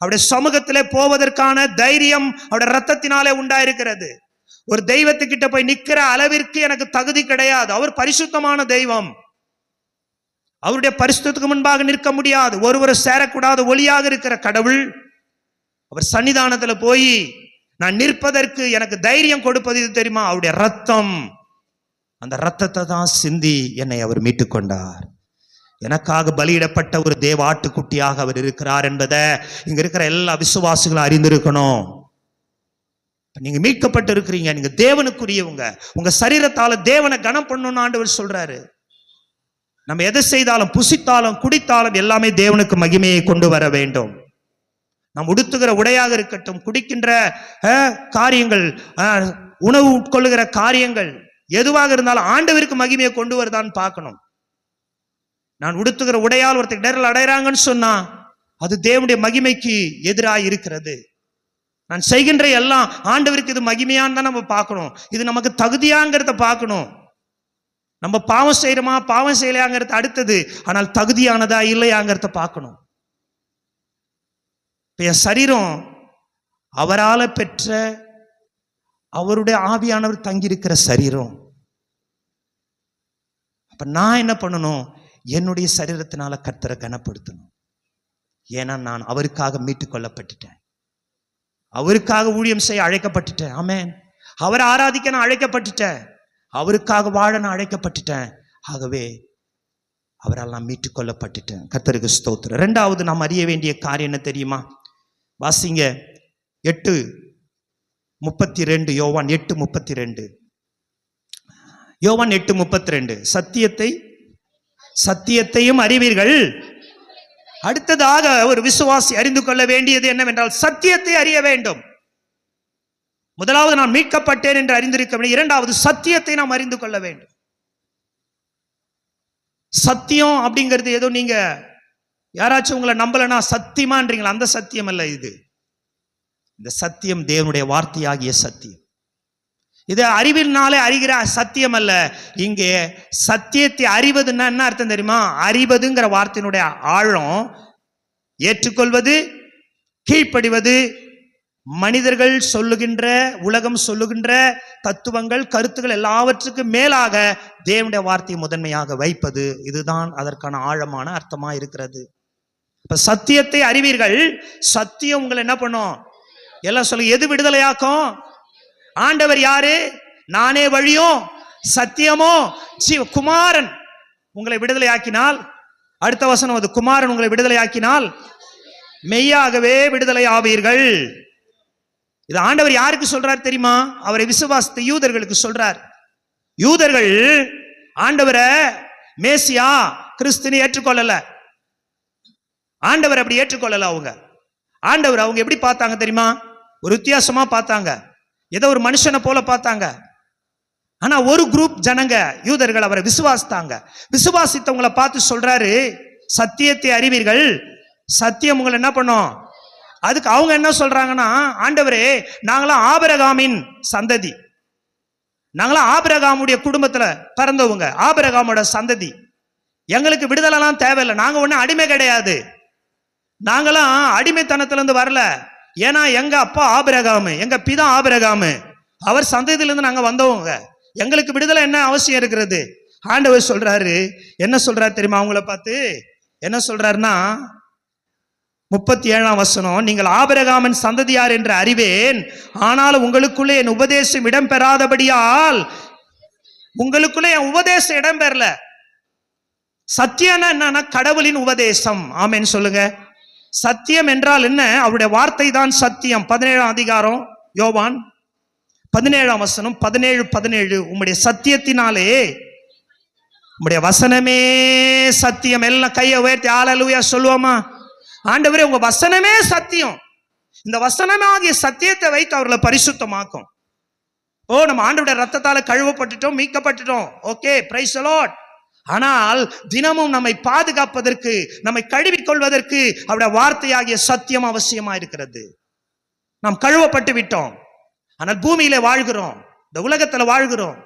அவருடைய சமூகத்திலே போவதற்கான தைரியம் அவருடைய ரத்தத்தினாலே உண்டாயிருக்கிறது. ஒரு தெய்வத்துக்கிட்ட போய் நிக்கிற அளவிற்கு எனக்கு தகுதி கிடையாது. அவர் பரிசுத்தமான தெய்வம். அவருடைய பரிசுத்தத்துக்கு முன்பாக நிற்க முடியாது. ஒருவரை சேரக்கூடாத ஒளியாக இருக்கிற கடவுள், அவர் சன்னிதானத்துல போய் நான் நிற்பதற்கு எனக்கு தைரியம் கொடுப்பது இது தெரியுமா? அவருடைய ரத்தம். அந்த ரத்தத்தை தான் சிந்தி என்னை அவர் மீட்டுக் கொண்டார். எனக்காக பலியிடப்பட்ட ஒரு தேவ ஆட்டுக்குட்டியாக அவர் இருக்கிறார் என்பதை இங்க இருக்கிற எல்லா விசுவாசிகளும் அறிந்திருக்கணும். நீங்க மீட்கப்பட்டு இருக்கிறீங்க, நீங்க தேவனுக்குரியவங்க. உங்க சரீரத்தால தேவனை கனம் பண்ணணும்னு ஆண்டவர் சொல்றாரு. நம்ம எதை செய்தாலும், புசித்தாலும் குடித்தாலும் எல்லாமே தேவனுக்கு மகிமையை கொண்டு வர வேண்டும். நாம் உடுத்துகிற உடையாக இருக்கட்டும், குடிக்கின்ற காரியங்கள், உணவு உட்கொள்ளுகிற காரியங்கள் எதுவாக இருந்தாலும் ஆண்டவருக்கு மகிமையை கொண்டு வருதான்னு பார்க்கணும். நான் உடுத்துகிற உடையால் ஒருத்தர் இடரல் அடைகிறாங்கன்னு சொன்னா அது தேவனுடைய மகிமைக்கு எதிராக இருக்கிறது. நான் செய்கின்ற எல்லாம் ஆண்டவருக்கு இது மகிமையான்னு தான் நம்ம பார்க்கணும். இது நமக்கு தகுதியாங்கிறத பார்க்கணும். நம்ம பாவம் செய்யறோமா பாவம் செய்யலையாங்கிறது அடுத்தது, ஆனால் தகுதியானதா இல்லையாங்கிறத பார்க்கணும். என் சரீரம் அவரால் பெற்ற அவருடைய ஆவியானவர் தங்கியிருக்கிற சரீரம். அப்ப நான் என்ன பண்ணணும்? என்னுடைய சரீரத்தினால கர்த்தரை கனப்படுத்தணும். ஏன்னா நான் அவருக்காக மீட்டுக் கொள்ளப்பட்டுட்டேன், அவருக்காக ஊழியம் செய்ய அழைக்கப்பட்டுட்டேன். ஆமென். அவரை ஆராதிக்க நான் அழைக்கப்பட்டுட்டேன், அவருக்காக வாழ நான் அழைக்கப்பட்டுட்டேன். ஆகவே அவரால் நான் மீட்டுக் கொள்ளப்பட்டுட்டேன். கர்த்தருக்கு ஸ்தோத்திரம். 2வது நாம் அறிய வேண்டிய காரியம் என்ன தெரியுமா? வாசிங்க 8:32. யோவான் 8:32. யோவான் 8:32. சத்தியத்தையும் அறிவீர்கள். அடுத்ததாக ஒரு விசுவாசி அறிந்து கொள்ள வேண்டியது என்னவென்றால் சத்தியத்தை அறிய வேண்டும். முதலாவது நான் மீட்கப்பட்டேன் என்று அறிந்திருக்க வேண்டும். 2வது சத்தியத்தை நாம் அறிந்து கொள்ள வேண்டும். சத்தியம் அப்படிங்கிறது ஏதோ நீங்க யாராச்சும் உங்களை நம்பலனா சத்தியமான்றீங்களா? அந்த சத்தியம் அல்ல இது. இந்த சத்தியம் தேவனுடைய வார்த்தையாகிய சத்தியம். இது அறிவினாலே அறிகிற சத்தியம் அல்ல. இங்கே சத்தியத்தை அறிவதுன்னா என்ன அர்த்தம் தெரியுமா? அறிவதுங்கிற வார்த்தையினுடைய ஆழம் ஏற்றுக்கொள்வது, கீழ்ப்படிவது, மனிதர்கள் சொல்லுகின்ற, உலகம் சொல்லுகின்ற தத்துவங்கள், கருத்துக்கள் எல்லாவற்றுக்கும் மேலாக தேவனுடைய வார்த்தையை முதன்மையாக வைப்பது. இதுதான் அதற்கான ஆழமான அர்த்தமா இருக்கிறது. இப்ப சத்தியத்தை அறிவீர்கள். சத்தியம் உங்களை என்ன பண்ணும்? எல்லாம் சொல்லுங்க. எது விடுதலையாக்கும்? ஆண்டவர் யாரு? நானே வழியும் சத்தியமோ குமாரன் உங்களை விடுதலையாக்கினால், அடுத்த வசனம் அது, குமாரன் உங்களை விடுதலையாக்கினால் மெய்யாகவே விடுதலை ஆவீர்கள். இது ஆண்டவர் யாருக்கு சொல்றார் தெரியுமா? அவரை விசுவாசித்த யூதர்களுக்கு சொல்றார். யூதர்கள் ஆண்டவரை மேசியா கிறிஸ்துன்னு ஏற்றுக்கொள்ளல. ஆண்டவர் அப்படி ஏற்றுக்கொள்ளல. ஆண்டவர் அவங்க எப்படி பார்த்தாங்க தெரியுமா? ஒரு வித்தியாசமா பார்த்தாங்க. ஏதோ ஒரு மனுஷனை போல பார்த்தாங்க. ஆனா ஒரு குரூப் ஜனங்க, யூதர்கள், அவரை விசுவாசித்தாங்க. விசுவாசித்தவங்களை பார்த்து சொல்றாரு, சத்தியத்தை அறிவீர்கள், சத்தியம் உங்களை என்ன பண்ணும்? அதுக்கு அவங்க என்ன சொல்றாங்கன்னா, ஆண்டவரே நாங்களாம் ஆபிரகாமின் சந்ததி, நாங்களாம் ஆபிரகாமுடைய குடும்பத்துல பிறந்தவங்க, ஆபிரகாமோட சந்ததி, எங்களுக்கு விடுதலைலாம் தேவையில்லை, நாங்க ஒன்னும் அடிமை கிடையாது, நாங்களாம் அடிமைத்தனத்திலிருந்து வரல, ஏன்னா எங்க அப்பா ஆபிரகாமு, எங்க பிதா ஆபிரகாமு, அவர் சந்ததியிலிருந்து நாங்க வந்தவங்க, எங்களுக்கு விடுதலை என்ன அவசியம் இருக்கிறது? ஆண்டவர் சொல்றாரு, என்ன சொல்றாரு தெரியுமா? அவங்கள பார்த்து என்ன சொல்றாருன்னா, 37ஆம் வசனம், நீங்கள் ஆபிரகாமின் சந்ததியார் என்று அறிவேன், ஆனால் உங்களுக்குள்ளே என் உபதேசம் இடம்பெறாதபடியால், உங்களுக்குள்ளே என் உபதேசம் இடம்பெறல. சத்தியம் என்னன்னா கடவுளின் உபதேசம். ஆமென் சொல்லுங்க. சத்தியம் என்றால் என்ன? அவருடைய வார்த்தை தான் சத்தியம். 17ஆம் அதிகாரம் யோவான் 17ஆம் வசனம் 17 உம்முடைய சத்தியத்தினாலே, உம்முடைய வசனமே சத்தியம். எல்லாம் கையை உயர்த்தி ஹல்லேலூயா சொல்லுவோமா? ஆண்டவரே உங்க வசனமே சத்தியம். இந்த வசனமாகிய சத்தியத்தை வைத்து அவர்களை பரிசுத்தமாக்கும். ஓ, நம்ம ஆண்டவருடைய ரத்தத்தால கழுவப்பட்டுட்டோம், மீட்கப்பட்டுட்டோம். Okay, praise the lord. ஆனால் தினமும் நம்மை பாதுகாப்பதற்கு, நம்மை கழுவிக்கொள்வதற்கு அவருடைய வார்த்தையாகிய சத்தியம் அவசியமா இருக்கிறது. நாம் கழுவப்பட்டு விட்டோம், ஆனால் பூமியில வாழ்கிறோம், இந்த உலகத்துல வாழ்கிறோம்.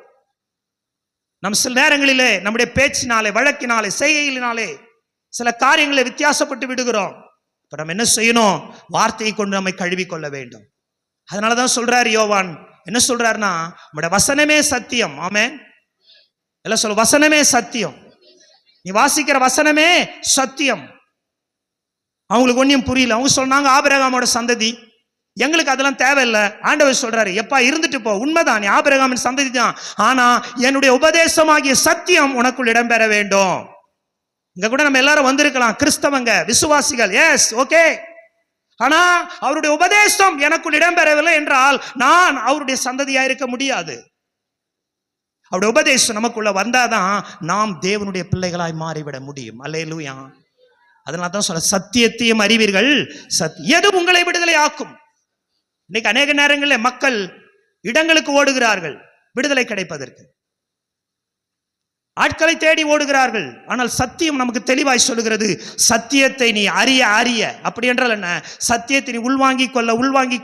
நம் சில நேரங்களிலே நம்முடைய பேச்சினாலே, வழக்கினாலே, செய்கையினாலே சில காரியங்களை வித்தியாசப்பட்டு விடுகிறோம். இப்ப நம்ம என்ன செய்யணும்? வார்த்தையை கொண்டு நம்மை கழுவிக்கொள்ள வேண்டும். அதனாலதான் சொல்றாரு யோவான், என்ன சொல்றாருன்னா, நம்முடைய வசனமே சத்தியம். ஆமென். எல்லாம் சொல்ல, வசனமே சத்தியம். நீ வாசிக்கிற வசனமே சத்தியம். அவங்களுக்கு ஒன்னும் புரியல. அவங்க சொன்னாங்க ஆபிரகாமோட சந்ததி, எங்களுக்கு அதெல்லாம் தேவையில்லை. ஆண்டவர் சொல்றாரு, எப்பா இருந்துட்டு போ, உண்மைதான், நீ ஆபிரகாமின் சந்ததி தான், ஆனா என்னுடைய உபதேசமாகிய சத்தியம் உனக்குள் இடம்பெற வேண்டும். இங்க கூட நம்ம எல்லாரும் வந்திருக்கலாம், கிறிஸ்தவங்க, விசுவாசிகள், எஸ், ஓகே. ஆனா அவருடைய உபதேசம் எனக்குள் இடம்பெறவில்லை என்றால் நான் அவருடைய சந்ததியா இருக்க முடியாது. அவருடைய உபதேசம் நமக்குள்ள வந்தாதான் நாம் தேவனுடைய பிள்ளைகளாய் மாறிவிட முடியும். அல்லேலூயா. அதனால தான் சொல்ல, சத்தியத்தையும் அறிவீர்கள், எது உங்களை விடுதலை ஆக்கும். இன்னைக்கு அநேக நேரங்களில் மக்கள் இடங்களுக்கு ஓடுகிறார்கள் விடுதலை கிடைப்பதற்கு, ஆட்களை தேடி ஓடுகிறார்கள். ஆனால் சத்தியம் நமக்கு தெளிவாய் சொல்லுகிறது, சத்தியத்தை நீ அறிய அறிய, அப்படி என்றால் என்ன? சத்தியத்தை நீ உள்வாங்கிக்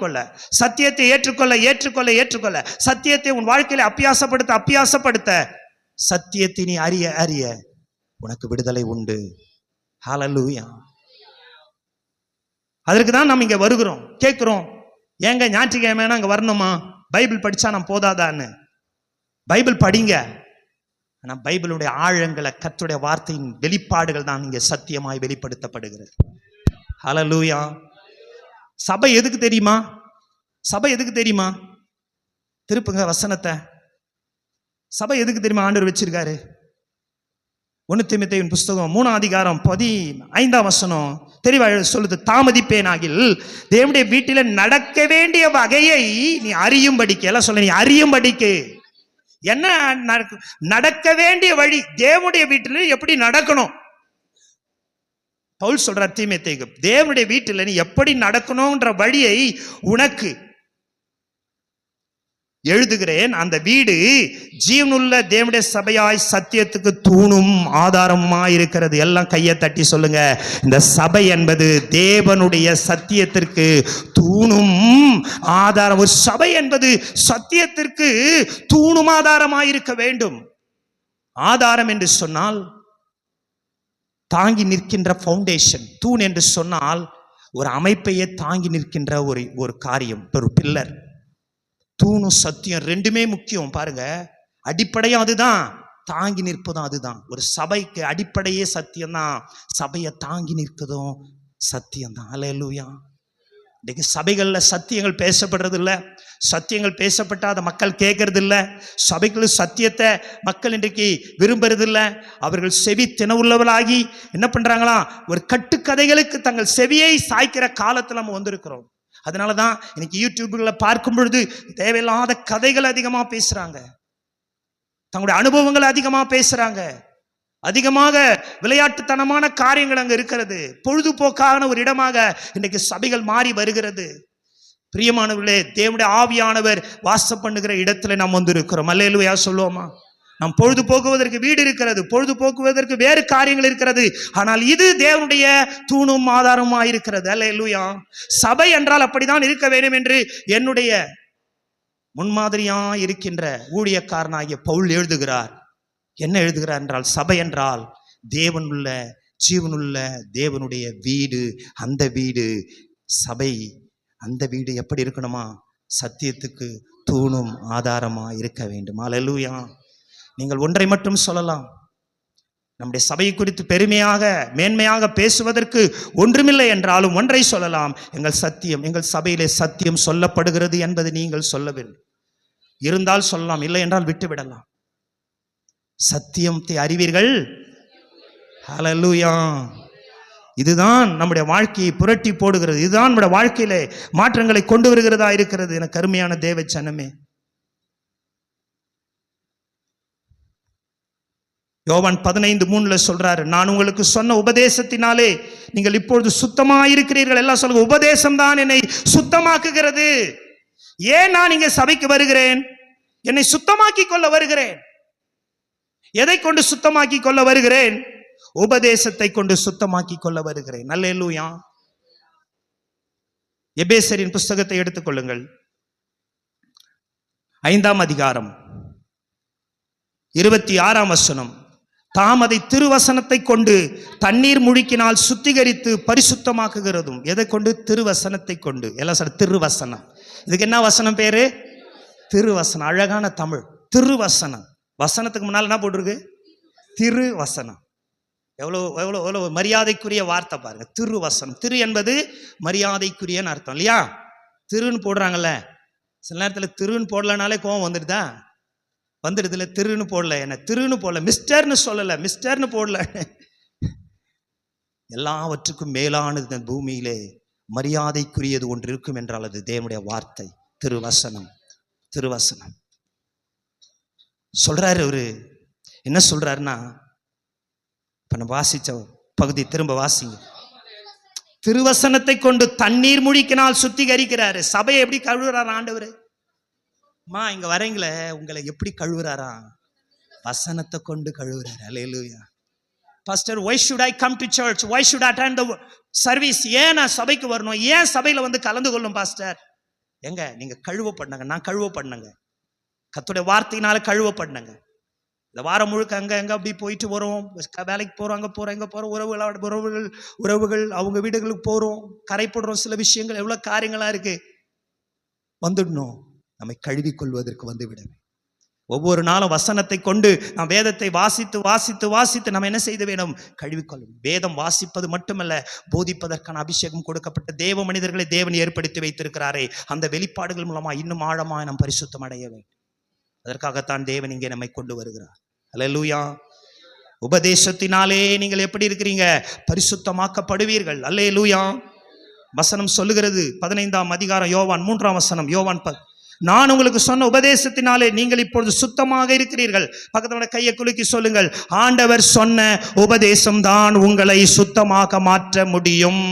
கொள்ள, சத்தியத்தை ஏற்றுக்கொள்ள, சத்தியத்தை உன் வாழ்க்கையில அப்பியாசப்படுத்த, சத்தியத்தை நீ அறிய அறிய உனக்கு விடுதலை உண்டு. ஹல்லேலூயா. அதற்கு தான் நாம் இங்க வருகிறோம், கேட்கிறோம், ஏங்க ஞாயிற்றுக்கிழமை அங்க வரணுமா? பைபிள் படிச்சா நான் போதாதான்னு? பைபிள் படிங்க, ஆனா பைபிளுடைய ஆழங்களை, கர்த்தருடைய வார்த்தையின் வெளிப்பாடுகள் தான் இங்க சத்தியமாய் வெளிப்படுத்தப்படுகிறது. ஹல்லேலூயா. சபை எதுக்கு தெரியுமா? சபை எதுக்கு தெரியுமா? திருப்புங்க வசனத்தை. சபை எதுக்கு தெரியுமா ஆண்டவர் வச்சிருக்காரு? 1 தீமோத்தேயுவின் புஸ்தகம் 3ஆம் அதிகாரம் 15ஆம் வசனம் தெளிவா சொல்லுது, தாமதிப்பேனாகில் தேவனுடைய வீட்டில நடக்க வேண்டிய வகையை நீ அறியும்படிக்கு. எல்லாம் சொல்ல, நீ அறியும்படிக்கு. என்ன நடக்க வேண்டிய வழி? தேவனுடைய வீட்டில் எப்படி நடக்கணும்? பவுல் சொல்றார் தீமோத்தேயுக்கு, தேவனுடைய வீட்டில் நீ எப்படி நடக்கணும்ன்ற வழியை உனக்கு எழுதுகிறேன். அந்த வீடு ஜீவனுள்ள தேவனுடைய சபையாய் சத்தியத்துக்கு தூணும் ஆதாரமா இருக்கிறது. எல்லாம் கையை தட்டி சொல்லுங்க, இந்த சபை என்பது தேவனுடைய சத்தியத்திற்கு தூணும் ஆதாரம். ஒரு சபை என்பது சத்தியத்திற்கு தூணும் ஆதாரமாயிருக்க வேண்டும். ஆதாரம் என்று சொன்னால் தாங்கி நிற்கின்ற ஃபவுண்டேஷன். தூண் என்று சொன்னால் ஒரு அமைப்பையே தாங்கி நிற்கின்ற ஒரு காரியம், ஒரு பில்லர். தூணும் சத்தியம் ரெண்டுமே முக்கியம். பாருங்க, அடிப்படையும் அதுதான், தாங்கி நிற்பதும் அதுதான். ஒரு சபைக்கு அடிப்படையே சத்தியம்தான், சபையை தாங்கி நிற்கதும் சத்தியம்தான். அல்லேலூயா. இன்னைக்கு சபைகளில் சத்தியங்கள் பேசப்படுறது இல்லை. சத்தியங்கள் பேசப்பட்டால் அதை மக்கள் கேட்கறது இல்லை. சபைகள் சத்தியத்தை மக்கள் இன்றைக்கு விரும்புறது இல்லை. அவர்கள் செவி தினவுள்ளவர்களாகி என்ன பண்றாங்களாம், ஒரு கட்டுக்கதைகளுக்கு தங்கள் செவியை சாய்க்கிற காலத்தில் நம்ம வந்திருக்கிறோம். அதனால தான் இன்னைக்கு யூடியூப்களில் பார்க்கும் பொழுது தேவையில்லாத கதைகள் அதிகமாக பேசுறாங்க, தங்களுடைய அனுபவங்கள் அதிகமாக பேசுறாங்க, அதிகமாக விளையாட்டுத்தனமான காரியங்கள் அங்க இருக்கிறது. பொழுதுபோக்கான ஒரு இடமாக இன்னைக்கு சபைகள் மாறி வருகிறது. பிரியமானவர்களே, தேவனுடைய ஆவியானவர் வாசம் பண்ணுகிற இடத்துல நாம் வந்து இருக்கிறோம். அல்லேலூயா சொல்லுவோமா? நாம் பொழுது போக்குவதற்கு வீடு இருக்கிறது, பொழுது போக்குவதற்கு வேறு காரியங்கள் இருக்கிறது. ஆனால் இது தேவனுடைய தூணும் ஆதாரமா இருக்கிறது. அல்லேலூயா. சபை என்றால் அப்படித்தான் இருக்க வேண்டும் என்று என்னுடைய முன்மாதிரியா இருக்கின்ற ஊழியக்காரனாகிய பவுல் எழுதுகிறார். என்ன எழுதுகிறார் என்றால், சபை என்றால் தேவனுள்ள ஜீவனுள்ள தேவனுடைய வீடு. அந்த வீடு சபை. அந்த வீடு எப்படி இருக்கணுமா? சத்தியத்துக்கு தூணும் ஆதாரமா இருக்க வேண்டும். அல்லேலூயா. நீங்கள் ஒன்றை மட்டும் சொல்லலாம், நம்முடைய சபை குறித்து பெருமையாக மேன்மையாக பேசுவதற்கு ஒன்றுமில்லை என்றாலும் ஒன்றை சொல்லலாம், எங்கள் சத்தியம், எங்கள் சபையிலே சத்தியம் சொல்லப்படுகிறது என்பதை நீங்கள் சொல்லவில்லை. இருந்தால் சொல்லலாம், இல்லை என்றால் விட்டுவிடலாம். சத்தியத்தை அறிவீர்கள். ஹல்லேலூயா. இதுதான் நம்முடைய வாழ்க்கையை புரட்டி போடுகிறது. இதுதான் நம்முடைய வாழ்க்கையிலே மாற்றங்களை கொண்டு வருகிறதா இருக்கிறது. எனக்கு அருமையான தேவ ஜனமே, யோவான் 15:3 சொல்றாரு, நான் உங்களுக்கு சொன்ன உபதேசத்தினாலே நீங்கள் இப்பொழுது சுத்தமாயிருக்கிறீர்கள். எல்லாம் சொல்லுங்க, உபதேசம் தான் என்னை சுத்தமாக்குகிறது. ஏன் நான் இங்க சபைக்கு வருகிறேன்? என்னை சுத்தமாக்கி கொள்ள வருகிறேன். எதை கொண்டு சுத்தமாக்கி கொள்ள வருகிறேன்? உபதேசத்தை கொண்டு சுத்தமாக்கி கொள்ள வருகிறேன். அல்லேலூயா. எபேசியரின் புஸ்தகத்தை எடுத்துக்கொள்ளுங்கள், 5ஆம் அதிகாரம் 26ஆம் வசனம். தாம் அதை திருவசனத்தை கொண்டு தண்ணீர் முழுக்கினால் சுத்திகரித்து பரிசுத்தமாக்குகிறதும். எதை கொண்டு? திருவசனத்தை கொண்டு. எல்லாம் சொல்ல, திருவசனம். இதுக்கு என்ன வசனம் பேரு? திருவசனம். அழகான தமிழ், திருவசனம். வசனத்துக்கு முன்னால் என்ன போட்டிருக்கு? திருவசனம். எவ்வளோ எவ்வளோ எவ்வளோ மரியாதைக்குரிய வார்த்தை பாருங்க, திருவசனம். திரு என்பது மரியாதைக்குரியன்னு அர்த்தம் இல்லையா? திருன்னு போடுறாங்கல்ல, சில நேரத்தில் திருன்னு போடலனாலே கோவம் வந்துடுதா? வந்துடுதுல. திருன்னு போடல, என்ன திருன்னு போடல, மிஸ்டர்னு சொல்லலை, மிஸ்டர்னு போடல. எல்லாவற்றுக்கும் மேலானது இந்த பூமியிலே மரியாதைக்குரியது ஒன்று இருக்கும் என்றால் அது தேவனுடைய வார்த்தை, திருவசனம். திருவசனம் சொல்றாரு. அவரு என்ன சொல்றாருன்னா, இப்ப நம்ம வாசிச்ச பகுதி திரும்ப வாசிங்க. திருவசனத்தை கொண்டு தண்ணீர் முழுக்கினால் சுத்திகரிக்கிறாரு. சபையை எப்படி கழுவுறாரு ஆண்டவர்? மா இங்க வரீங்களே, உங்களை எப்படி கழுவுறாரா? வசனத்தை கொண்டு கழுவுறாரு. Hallelujah. Pastor, why should I come to church? Why should I attend the service? ஏன் நான் சபைக்கு வரணும்? ஏன் சபையில வந்து கலந்து கொள்ளும் பாஸ்டர்? எங்க நீங்க கழுவ பண்ணுங்க, நான் கழுவ பண்ணுங்க, கர்த்தருடைய வார்த்தையினால கழுவ பண்ணுங்க. இந்த வாரம் முழுக்க அங்க எங்க அப்படி போயிட்டு வரோம், வேலைக்கு போறோம், அங்க போறோம், இங்க போறோம், உறவுகள் அவங்க வீடுகளுக்கு போறோம், கரைப்படுறோம், சில விஷயங்கள் எவ்வளவு காரியங்களா இருக்கு. வந்துடணும், நம்மை கழுவிக் கொள்வதற்கு வந்துவிட. ஒவ்வொரு நாளும் வசனத்தை கொண்டு நாம் வேதத்தை வாசித்து வாசித்து வாசித்து நம்ம என்ன செய்த வேண்டும்? கழுவிக்கொள்ளும். வேதம் வாசிப்பது மட்டுமல்ல, போதிப்பதற்கான அபிஷேகம் கொடுக்கப்பட்ட தேவ மனிதர்களை தேவன் ஏற்படுத்தி வைத்திருக்கிறாரே, அந்த வெளிப்பாடுகள் மூலமா இன்னும் ஆழமாக நாம் பரிசுத்தம் அடைய வேண்டும். அதற்காகத்தான் தேவன் இங்கே நம்மை கொண்டு வருகிறார். அல்லேலூயா. உபதேசத்தினாலே நீங்கள் எப்படி இருக்கிறீங்க? பரிசுத்தமாக்கப்படுவீர்கள். அல்லேலூயா. வசனம் சொல்லுகிறது, 15ஆம் அதிகாரம் யோவான் 3ஆம் வசனம். யோவான் நான் உங்களுக்கு சொன்ன உபதேசத்தினாலே நீங்கள் இப்பொழுது சுத்தமாக இருக்கிறீர்கள். பக்கத்தோட கையை குலுக்கி சொல்லுங்கள், ஆண்டவர் சொன்ன உபதேசம் தான் உங்களை சுத்தமாக மாற்ற முடியும்.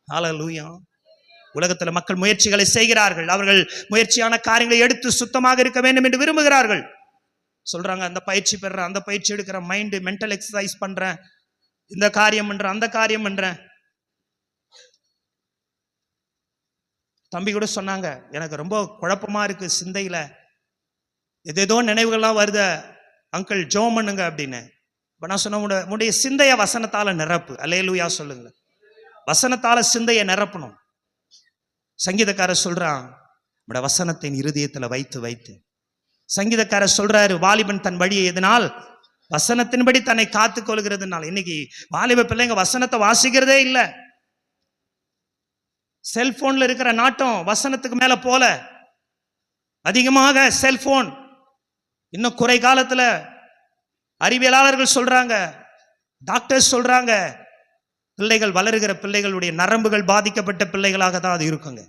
ஹல்லேலூயா. உலகத்தில் மக்கள் முயற்சிகளை செய்கிறார்கள். அவர்கள் முயற்சியான காரியங்களை எடுத்து சுத்தமாக இருக்க வேண்டும் என்று விரும்புகிறார்கள். சொல்றாங்க, அந்த பயிற்சி பெறேன், அந்த பயிற்சி எடுக்கிறேன், மென்டல் எக்ஸசைஸ் பண்றேன், இந்த காரியம் பண்றேன், அந்த காரியம் பண்றேன். தம்பி கூட சொன்னாங்க, எனக்கு ரொம்ப குழப்பமா இருக்கு சிந்தையில, ஏதேதோ நினைவுகள்லாம் வருது அங்கிள், ஜெபம் பண்ணுங்க அப்படின்னு. இப்ப நான் சொன்ன, உன்னுடைய சிந்தைய வசனத்தால நிரப்பு. அல்லேலூயா சொல்லுங்க. வசனத்தால சிந்தைய நிரப்பணும். சங்கீதக்காரர் சொல்றான், நம்முடைய வசனத்தின் இருதயத்துல வைத்து வைத்து. சங்கீதக்காரர் சொல்றாரு, வாலிபன் தன் வழியை எதனால்? வசனத்தின்படி தன்னை காத்துக் கொள்கிறதுனால. இன்னைக்கு வாலிப பிள்ளைங்க வசனத்தை வாசிக்கிறதே இல்லை. செல்போன்ல இருக்கிற நாட்டம் வசனத்துக்கு மேல போல அதிகமாக செல்போன். இன்னும் குறை காலத்துல அறிவியலாளர்கள் சொல்றாங்க, டாக்டர்ஸ் சொல்றாங்க, பிள்ளைகள் வளருகிற பிள்ளைகளுடைய நரம்புகள் பாதிக்கப்பட்ட பிள்ளைகளாக தான் அது இருக்குங்க.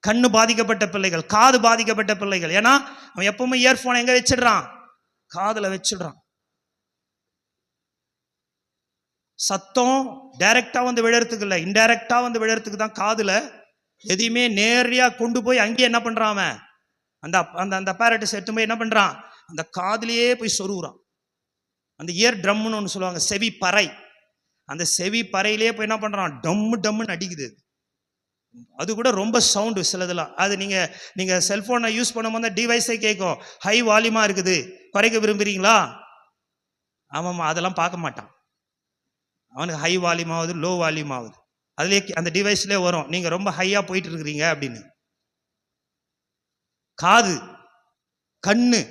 கண்ணு பாதிக்கப்பட்ட பிள்ளைகள், காது பாதிக்கப்பட்ட பிள்ளைகள். ஏன்னா அவன் எப்பவுமே இயர்போன் எங்க வச்சிடுறான்? காதுல வச்சிடுறான். சத்தம் டைரக்டா வந்து விழறதுக்கு இல்லை, இன்டைரக்டா வந்து விழறதுக்கு தான் காதுல. எதையுமே நேரடியா கொண்டு போய் அங்கேயே என்ன பண்றான் அவன்? அந்த அந்த அந்த அப்பேரட்டஸ் எடுத்து போய் என்ன பண்றான்? அந்த காதுலயே போய் சொருகுறான். அந்த இயர் ட்ரம்னு ஒன்று சொல்லுவாங்க, செவி பறை. அந்த செவி பறையிலேயே போய் என்ன பண்றான்? டம்மு டம்முன்னு அடிக்குது. அது கூட ரொம்ப சவுண்டு சிலதெல்லாம். அது நீங்க செல்போனை யூஸ் பண்ணும்போது டிவைஸை கேட்கும், ஹை வால்யூமா இருக்குது, குறைக்க விரும்புறீங்களா? ஆமாம்மா, அதெல்லாம் பார்க்க மாட்டான். அவனுக்கு ஹை வால்யூம் ஆகுது, லோ வால்யூம் ஆகுது. அதுலேயே அந்த டிவைஸ்லேயே வரும், நீங்க ரொம்ப ஹையா போயிட்டு இருக்கிறீங்க அப்படின்னு. காது, கண்ணு.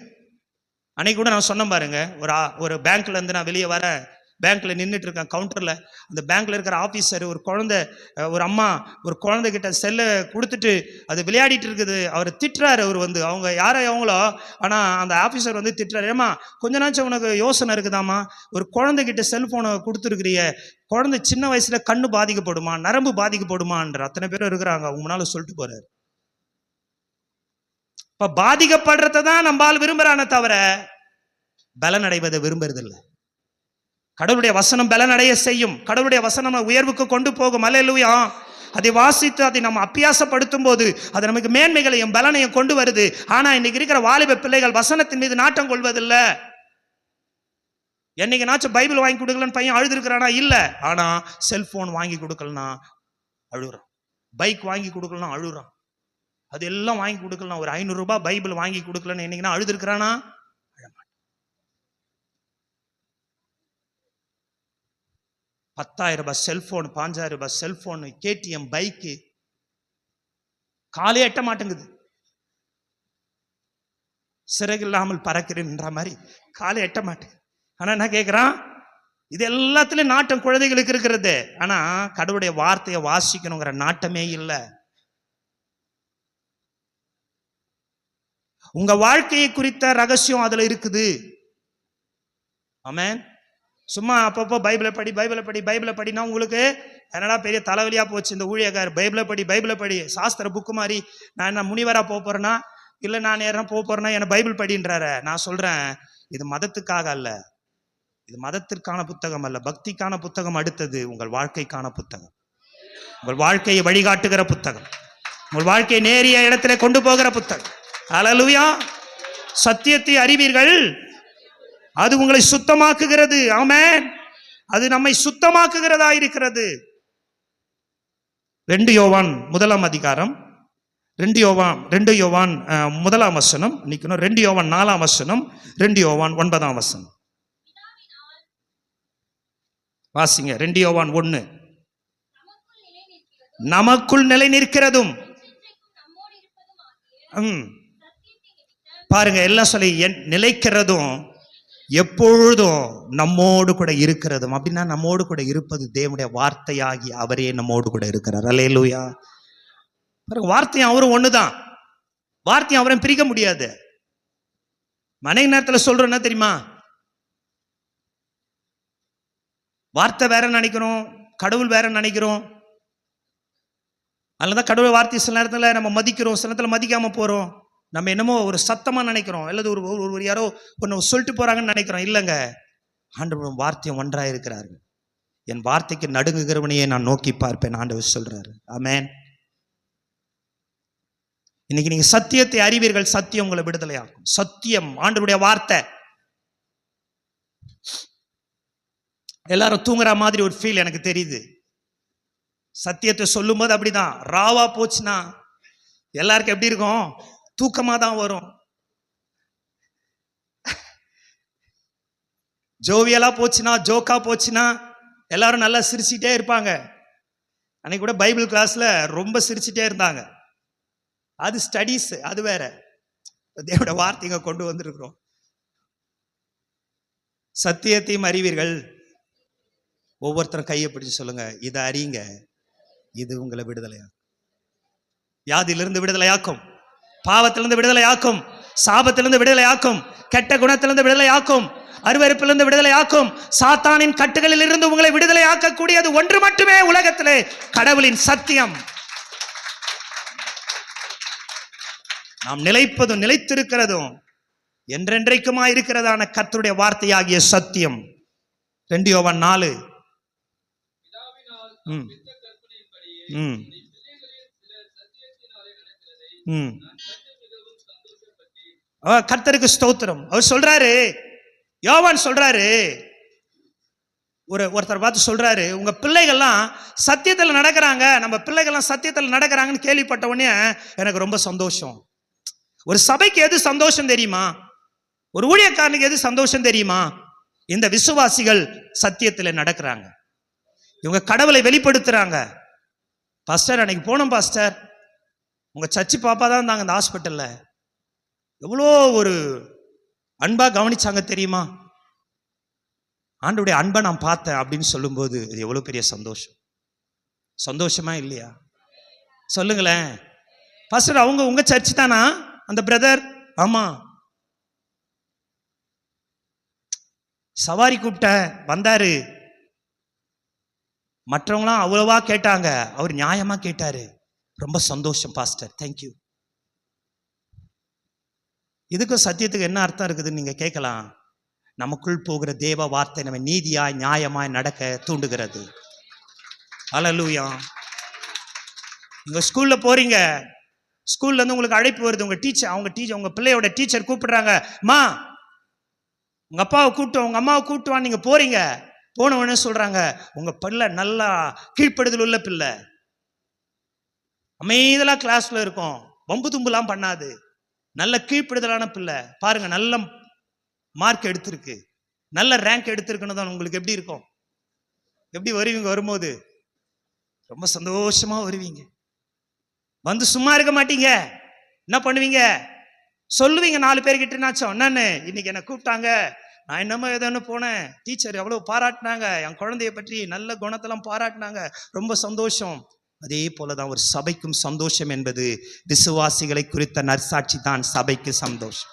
அன்னைக்கு கூட நான் சொன்னேன் பாருங்க, ஒரு பேங்க்ல இருந்து நான் வெளியே வர, பேங்க்ல நின்றுட்டு இருக்கேன் கவுண்டர்ல. அந்த பேங்க்ல இருக்கிற ஆபீசர், ஒரு அம்மா ஒரு குழந்தைகிட்ட செல்லை கொடுத்துட்டு அது விளையாடிட்டு இருக்குது. அவர் திட்டுறாரு. அவர் வந்து அவங்க அவங்களோ, ஆனா அந்த ஆபீசர் வந்து திட்டுறாரு, ஏமா கொஞ்ச நாச்சும் உனக்கு யோசனை இருக்குதாமா, ஒரு குழந்தைகிட்ட செல்போனை கொடுத்துருக்கிறிய, குழந்தை சின்ன வயசுல கண்ணு பாதிக்கப்படுமா, நரம்பு பாதிக்கப்படுமான்ற அத்தனை பேரும் இருக்கிறாங்க. அவங்க முன்னால சொல்லிட்டு போறாரு. இப்ப பாதிக்கப்படுறத தான் நம்மால் விரும்புறானே தவிர பலன் அடைவதை விரும்புறதில்லை. கடவுளுடைய வசனம் பலனடைய செய்யும். கடவுளுடைய வசனம் உயர்வுக்கு கொண்டு போகும். அல்லேலூயா. அதை வாசித்து அதை நம்ம அபியாசப்படுத்தும் போது அது நமக்கு மேன்மைகளையும் பலனையும் கொண்டு வருது. ஆனா இன்னைக்கு இருக்கிற வாலிப பிள்ளைகள் வசனத்தின் மீது நாட்டம் கொள்வதில்லை. என்னைக்குனாச்சும் பைபிள் வாங்கி கொடுக்கலன்னு பையன் அழுதுருக்கிறானா? இல்ல. ஆனா செல்போன் வாங்கி கொடுக்கலனா அழுறான், பைக் வாங்கி கொடுக்கலனா அழுறான், அது எல்லாம் வாங்கி கொடுக்கலாம். ஒரு 500 ரூபாய் பைபிள் வாங்கி கொடுக்கலன்னு என்னைக்குன்னா அழுதுருக்கிறானா? 10,000 ரூபாய் செல்போன், 5,000 ரூபாய் செல்போன், கேடிஎம் பைக்கு, காலே எட்ட மாட்டேங்குது. சிறகு இல்லாமல் பறக்கிறேன்ற மாதிரி காலை எட்ட மாட்டேங்குது. ஆனா என்ன கேட்கிறான்? இது எல்லாத்துலயும் நாட்டம் குழந்தைகளுக்கு இருக்கிறது. ஆனா கடவுளுடைய வார்த்தையை வாசிக்கணுங்கிற நாட்டமே இல்லை. உங்க வாழ்க்கையை குறித்த ரகசியம் அதுல இருக்குது. ஆமென். சும்மா அப்பப்போ பைபிளை படினா உங்களுக்கு என்னடா பெரிய தலைவலியா போச்சு இந்த ஊழியக்கார், பைபிளை படி சாஸ்திர புக்கு மாதிரி. நான் என்ன முனிவரா போறேன்னா, இல்லை நான் யாரும் போறேன்னா என்னை பைபிள் படின்றார. நான் சொல்றேன், இது மதத்துக்காக அல்ல, இது மதத்திற்கான புத்தகம் அல்ல, பக்திக்கான புத்தகம். அடுத்தது உங்கள் வாழ்க்கைக்கான புத்தகம், உங்கள் வாழ்க்கையை வழிகாட்டுகிற புத்தகம், உங்கள் வாழ்க்கையை நேரிய இடத்துல கொண்டு போகிற புத்தகம். அல்லேலூயா. சத்தியத்தை அறிவீர்கள், அது உங்களை சுத்தமாக்குகிறது. ஆமென். அது நம்மை சுத்தமாக்குகிறதா இருக்கிறது. 2 யோவான் 1 அதிகாரம், 2 யோவான் 1 வசனம் நிக்கணும், 2 யோவான் 4 வசனம், 2 யோவான் 9 வசனம் வாசிங்க. 2 யோவான் 1, நமக்குள் நிலை நிற்கிறதும். பாருங்க, எல்லாம் சொல்லி நிலைக்கிறதும் எப்பொழுதும் நம்மோடு கூட இருக்கிறதும். அப்படின்னா நம்மோடு கூட இருப்பது தேவனுடைய வார்த்தையாகி அவரே நம்மோடு கூட இருக்கிறார். அல்லேலூயா. வார்த்தையும் அவரும் ஒண்ணுதான், வார்த்தையும் அவரையும் பிரிக்க முடியாது. மனை நேரத்தில் சொல்றோம் என்ன தெரியுமா? வார்த்தை வேற நினைக்கிறோம், கடவுள் வேற நினைக்கிறோம். அதனாலதான் கடவுள் வார்த்தை சில நேரத்தில் நம்ம மதிக்கிறோம், சில நேரத்தில் மதிக்காம போறோம். நம்ம என்னமோ ஒரு சத்தமா நினைக்கிறோம், அல்லது ஒரு யாரோ ஒன்று சொல்லிட்டு போறாங்கன்னு நினைக்கிறோம். இல்லைங்க, ஆண்டவர் வார்த்தையும் ஒன்றாக இருக்கிறார்கள். என் வார்த்தைக்கு நடுங்குகிறவனையே நான் நோக்கி பார்ப்பேன் ஆண்டவர் சொல்றாரு. ஆமென். இன்னைக்கு நீங்க சத்தியத்தை அறிவீர்கள், சத்தியம் உங்களை விடுதலை ஆகும். சத்தியம் ஆண்டவருடைய வார்த்தை. எல்லாரும் தூங்குற மாதிரி ஒரு ஃபீல் எனக்கு தெரியுது. சத்தியத்தை சொல்லும் போது அப்படிதான். ராவா போச்சுன்னா எல்லாருக்கும் எப்படி இருக்கும்? தூக்கமா தான் வரும். ஜோவியலா போச்சுன்னா, ஜோக்கா போச்சுன்னா எல்லாரும் நல்லா சிரிச்சுட்டே இருப்பாங்க. அன்னைக்கு கூட பைபிள் கிளாஸ்ல ரொம்ப சிரிச்சுட்டே இருந்தாங்க. அது ஸ்டடீஸ், அது வேற. தேவனுடைய வார்த்தைங்க கொண்டு வந்திருக்கிறோம். சத்தியத்தையும் அறிவீர்கள். ஒவ்வொருத்தரும் கையை பிடிச்சு சொல்லுங்க, இதை அறியுங்க, இது உங்களை விடுதலையாக்கும். வியாதியிலிருந்து விடுதலையாக்கும், பாவத்திலிருந்து விடுதலையாக்கும், சாபத்திலிருந்து விடுதலையாக்கும், கெட்ட குணத்திலிருந்து விடுதலையாக்கும், அருவருப்பிலிருந்து விடுதலையாக்கும். சாத்தானின் கட்டுகளில் இருந்து உங்களை விடுதலையாக்கக்கூடியது ஒன்று மட்டுமே உலகத்திலே, கடவுளின் சத்தியம். நாம் நிலைப்பதும் நிலைத்திருக்கிறதும் என்றென்றைக்குமா இருக்கிறதான கர்த்தருடைய வார்த்தையாகிய சத்தியம். 2 யோவான் 4. கர்த்தருக்கு ஸ்தோத்திரம். அவர் சொல்றாரு, யோவான் சொல்றாரு, ஒருத்தர் பார்த்து சொல்றாரு, உங்க பிள்ளைகள்லாம் சத்தியத்தில் நடக்கிறாங்க, நம்ம பிள்ளைகள்லாம் சத்தியத்தில் நடக்கிறாங்கன்னு கேள்விப்பட்ட உடனே எனக்கு ரொம்ப சந்தோஷம். ஒரு சபைக்கு எது சந்தோஷம் தெரியுமா? ஒரு ஊழியக்காரனுக்கு எது சந்தோஷம் தெரியுமா? இந்த விசுவாசிகள் சத்தியத்தில் நடக்கிறாங்க, இவங்க கடவுளை வெளிப்படுத்துறாங்க. பாஸ்டர் அன்னைக்கு போனோம் பாஸ்டர், உங்க சர்ச்சு பாப்பா தான் இருந்தாங்க இந்த ஹாஸ்பிட்டல்ல, எவ்வளோ ஒரு அன்பா கவனிச்சாங்க தெரியுமா? ஆண்டவருடைய அன்பை நான் பார்த்தேன் அப்படின்னு சொல்லும்போது இது எவ்வளோ பெரிய சந்தோஷம். சந்தோஷமா இல்லையா? சொல்லுங்களேன். பாஸ்டர் அவங்க உங்க சர்ச் தானா அந்த பிரதர்? ஆமா. சவாரி கூப்பிட்ட வந்தாரு, மற்றவங்களாம் அவ்வளவா கேட்டாங்க, அவர் நியாயமா கேட்டாரு. ரொம்ப சந்தோஷம் பாஸ்டர், தேங்க்யூ. இதுக்கும் சத்தியத்துக்கு என்ன அர்த்தம் இருக்குதுன்னு நீங்க கேட்கலாம். நமக்குள் போகிற தேவ வார்த்தை நம்ம நீதியாய் நியாயமாய் நடக்க தூண்டுகிறது. அல்லேலூயா. நீங்க ஸ்கூல்ல போறீங்க, ஸ்கூல்ல இருந்து உங்களுக்கு அழைப்பு வருது, உங்க டீச்சர் உங்க பிள்ளையோட டீச்சர் கூப்பிடுறாங்க, மா உங்க அப்பாவை கூப்பிட்டு உங்க அம்மாவை கூப்பிட்டுவான்னு நீங்க போறீங்க. போன உடனே சொல்றாங்க, உங்க பிள்ளை நல்லா கீழ்ப்படுதல் உள்ள பிள்ளை, அமைதலா கிளாஸ்ல இருக்கும், வம்பு தும்புலாம் பண்ணாது, நல்ல கீழ்ப்படுதலான பிள்ளை, பாருங்க நல்ல மார்க் எடுத்திருக்கு, நல்ல ரேங்க் எடுத்திருக்குன்னு தான் உங்களுக்கு எப்படி இருக்கும்? எப்படி வருவீங்க? வரும்போது ரொம்ப சந்தோஷமா வருவீங்க. வந்து சும்மா இருக்க மாட்டீங்க. என்ன பண்ணுவீங்க? சொல்லுவீங்க 4 பேர்கிட்ட, என்னாச்சும் என்னன்னு, இன்னைக்கு என்ன கூப்பிட்டாங்க, நான் என்னமோ ஏதோன்னு போனேன், டீச்சர் எவ்வளவு பாராட்டினாங்க, என் குழந்தைய பற்றி நல்ல குணத்தெல்லாம் பாராட்டினாங்க, ரொம்ப சந்தோஷம். அதே போலதான் ஒரு சபைக்கும் சந்தோஷம் என்பது விசுவாசிகளை குறித்த நற்சாட்சி தான் சபைக்கு சந்தோஷம்.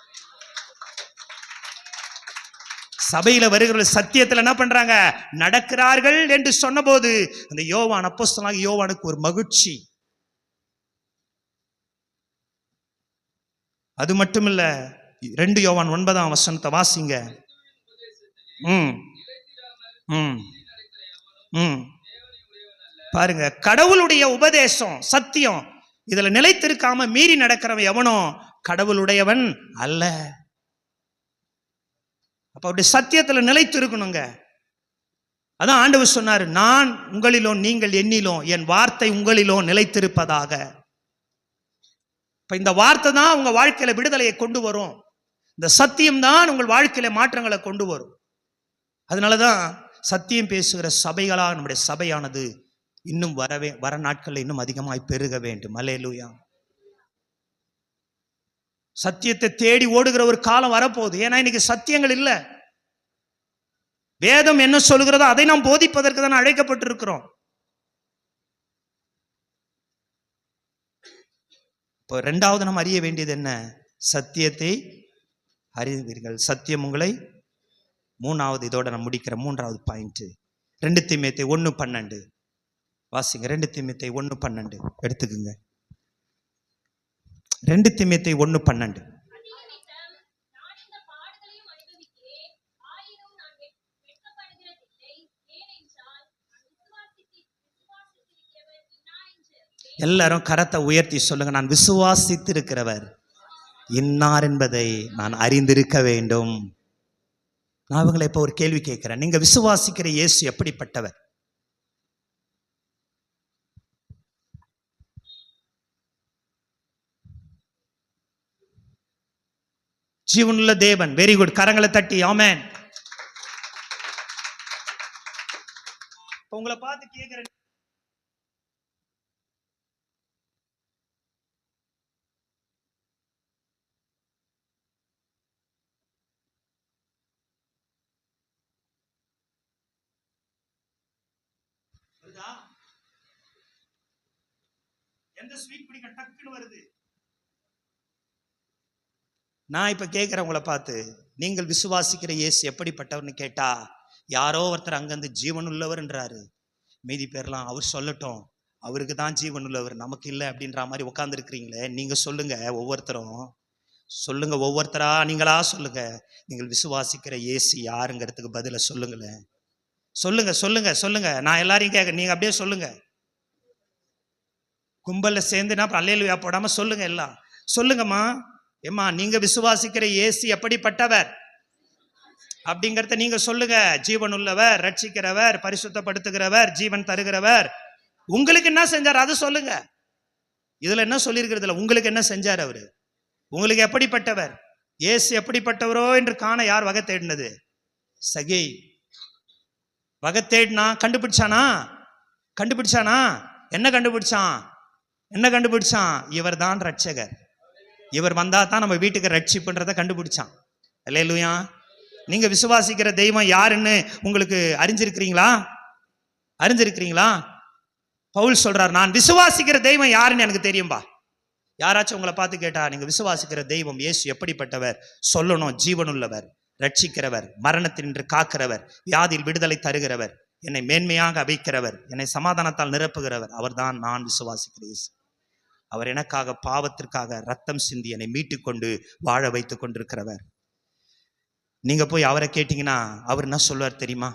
சபையில வருகிற சத்தியத்தில் என்ன பண்றாங்க? நடக்கிறார்கள் என்று சொன்னபோது அந்த யோவான், அப்போஸ்தலனாகிய யோவானுக்கு ஒரு மகிழ்ச்சி. அது மட்டுமில்ல, 2 யோவான் 9 வாசிங்க. பாருங்க, கடவுளுடைய உபதேசம் சத்தியம், இதுல நிலைத்திருக்காம மீறி நடக்கிறவன் எவனோ கடவுளுடையவன் அல்ல. அப்ப அவருடைய சத்தியத்துல நிலைத்து இருக்கணுங்க. அதான் ஆண்டவர் சொன்னாரு, நான் உங்களிலோ நீங்கள் என்னிலோ, என் வார்த்தை உங்களிலோ நிலைத்திருப்பதாக. இப்ப இந்த வார்த்தை தான் உங்க வாழ்க்கையில விடுதலையை கொண்டு வரும். இந்த சத்தியம் தான் உங்கள் வாழ்க்கையில மாற்றங்களை கொண்டு வரும். அதனாலதான் சத்தியம் பேசுகிற சபைகளாக நம்முடைய சபையானது இன்னும் வர நாட்களில் இன்னும் அதிகமாய் பெருக வேண்டும். அல்லேலூயா. சத்தியத்தை தேடி ஓடுகிற ஒரு காலம் வரப்போகுது. ஏன்னா இன்னைக்கு சத்தியங்கள் இல்லை. வேதம் என்ன சொல்லுகிறதோ அதை நாம் போதிப்பதற்கு தான் அழைக்கப்பட்டிருக்கிறோம். இப்போ 2வது நாம் அறிய வேண்டியது என்ன? சத்தியத்தை அறிவீர்கள், சத்தியம் உங்களை. 3வது, இதோட நான் முடிக்கிற 3வது பாயிண்ட், 2 தீமோத்தேயு 1:12 வாசிங்க. 2 தீமோத்தேயு 1:12 எடுத்துக்குங்க. 2 தீமோத்தேயு 1:12. எல்லாரும் கரத்தை உயர்த்தி சொல்லுங்க, நான் விசுவாசித்திருக்கிறவர் இன்னார் என்பதை நான் அறிந்திருக்க வேண்டும். நான் அவங்களை இப்ப ஒரு கேள்வி கேட்கிறேன். நீங்க விசுவாசிக்கிற இயேசு எப்படிப்பட்டவர்? ஜீவனுள்ள தேவன். Very good. கரங்களை தட்டி ஆமென். உங்களை பார்த்து கேட்கிறேன், எந்த ஸ்வீட் பிடிக்க டக்குன்னு வருது? நான் இப்ப கேட்கிறேன் உங்களை பார்த்து, நீங்கள் விசுவாசிக்கிற இயேசு எப்படிப்பட்டவர்னு கேட்டா, யாரோ ஒருத்தர் அங்கிருந்து ஜீவன் உள்ளவர்ன்றாரு. மீதி பேர்லாம் அவர் சொல்லட்டும், அவருக்கு தான் ஜீவன் உள்ளவர், நமக்கு இல்லை அப்படின்ற மாதிரி உட்கார்ந்து இருக்கிறீங்களே. நீங்க சொல்லுங்க, ஒவ்வொருத்தரும் சொல்லுங்க, ஒவ்வொருத்தரா நீங்களா சொல்லுங்க, நீங்கள் விசுவாசிக்கிற இயேசு யாருங்கிறதுக்கு பதில சொல்லுங்களேன். சொல்லுங்க சொல்லுங்க சொல்லுங்க. நான் எல்லாரையும் கேட்க, நீங்க அப்படியே சொல்லுங்க. கும்பல்ல சேர்ந்துனா அப்புறம் அல்லேலூயா போடாம சொல்லுங்க, எல்லாம் சொல்லுங்கம்மா. ஏம்மா, நீங்க விசுவாசிக்கிற இயேசு எப்படிப்பட்டவர் அப்படிங்கிறத நீங்க சொல்லுங்க. ஜீவன் உள்ளவர், ரட்சிக்கிறவர், பரிசுத்தப்படுத்துகிறவர், ஜீவன் தருகிறவர். உங்களுக்கு என்ன செஞ்சார் அது சொல்லுங்க. இதுல என்ன சொல்லியிருக்கிறது இல்லை, உங்களுக்கு என்ன செஞ்சார் அவரு, உங்களுக்கு எப்படிப்பட்டவர் இயேசு எப்படிப்பட்டவரோ என்று காண யார் வகை தேடினது? சகை வகை தேடினா கண்டுபிடிச்சானா? கண்டுபிடிச்சானா? என்ன கண்டுபிடிச்சான்? என்ன கண்டுபிடிச்சான்? இவர் தான் ரட்சகர், இவர் வந்தா தான் நம்ம வீட்டுக்கு ரட்சிப்புன்றதை கண்டுபிடிச்சான். அல்லேலூயா. நீங்க விசுவாசிக்கிற தெய்வம் யாருன்னு உங்களுக்கு அறிஞ்சிருக்கிறீங்களா? அறிஞ்சிருக்கிறீங்களா? பவுல் சொல்றார், நான் விசுவாசிக்கிற தெய்வம் யாருன்னு எனக்கு தெரியும்பா. யாராச்சும் உங்களை பார்த்து கேட்டா, நீங்க விசுவாசிக்கிற தெய்வம் இயேசு எப்படிப்பட்டவர் சொல்லணும். ஜீவனுள்ளவர், ரட்சிக்கிறவர், மரணத்தினின்று காக்கிறவர், வியாதியில் விடுதலை தருகிறவர், என்னை மேன்மையாக வைக்கிறவர், என்னை சமாதானத்தால் நிரப்புகிறவர், அவர்தான் நான் விசுவாசிக்கிற இயேசு. அவர் எனக்காக பாவத்திற்காக ரத்தம் சிந்தி என்னை மீட்டுக்கொண்டு வாழ வைத்துக் கொண்டிருக்கிறவர். நீங்க போய் அவரை கேட்டீங்கன்னா அவர் என்ன சொல்லுவார் தெரியுமா?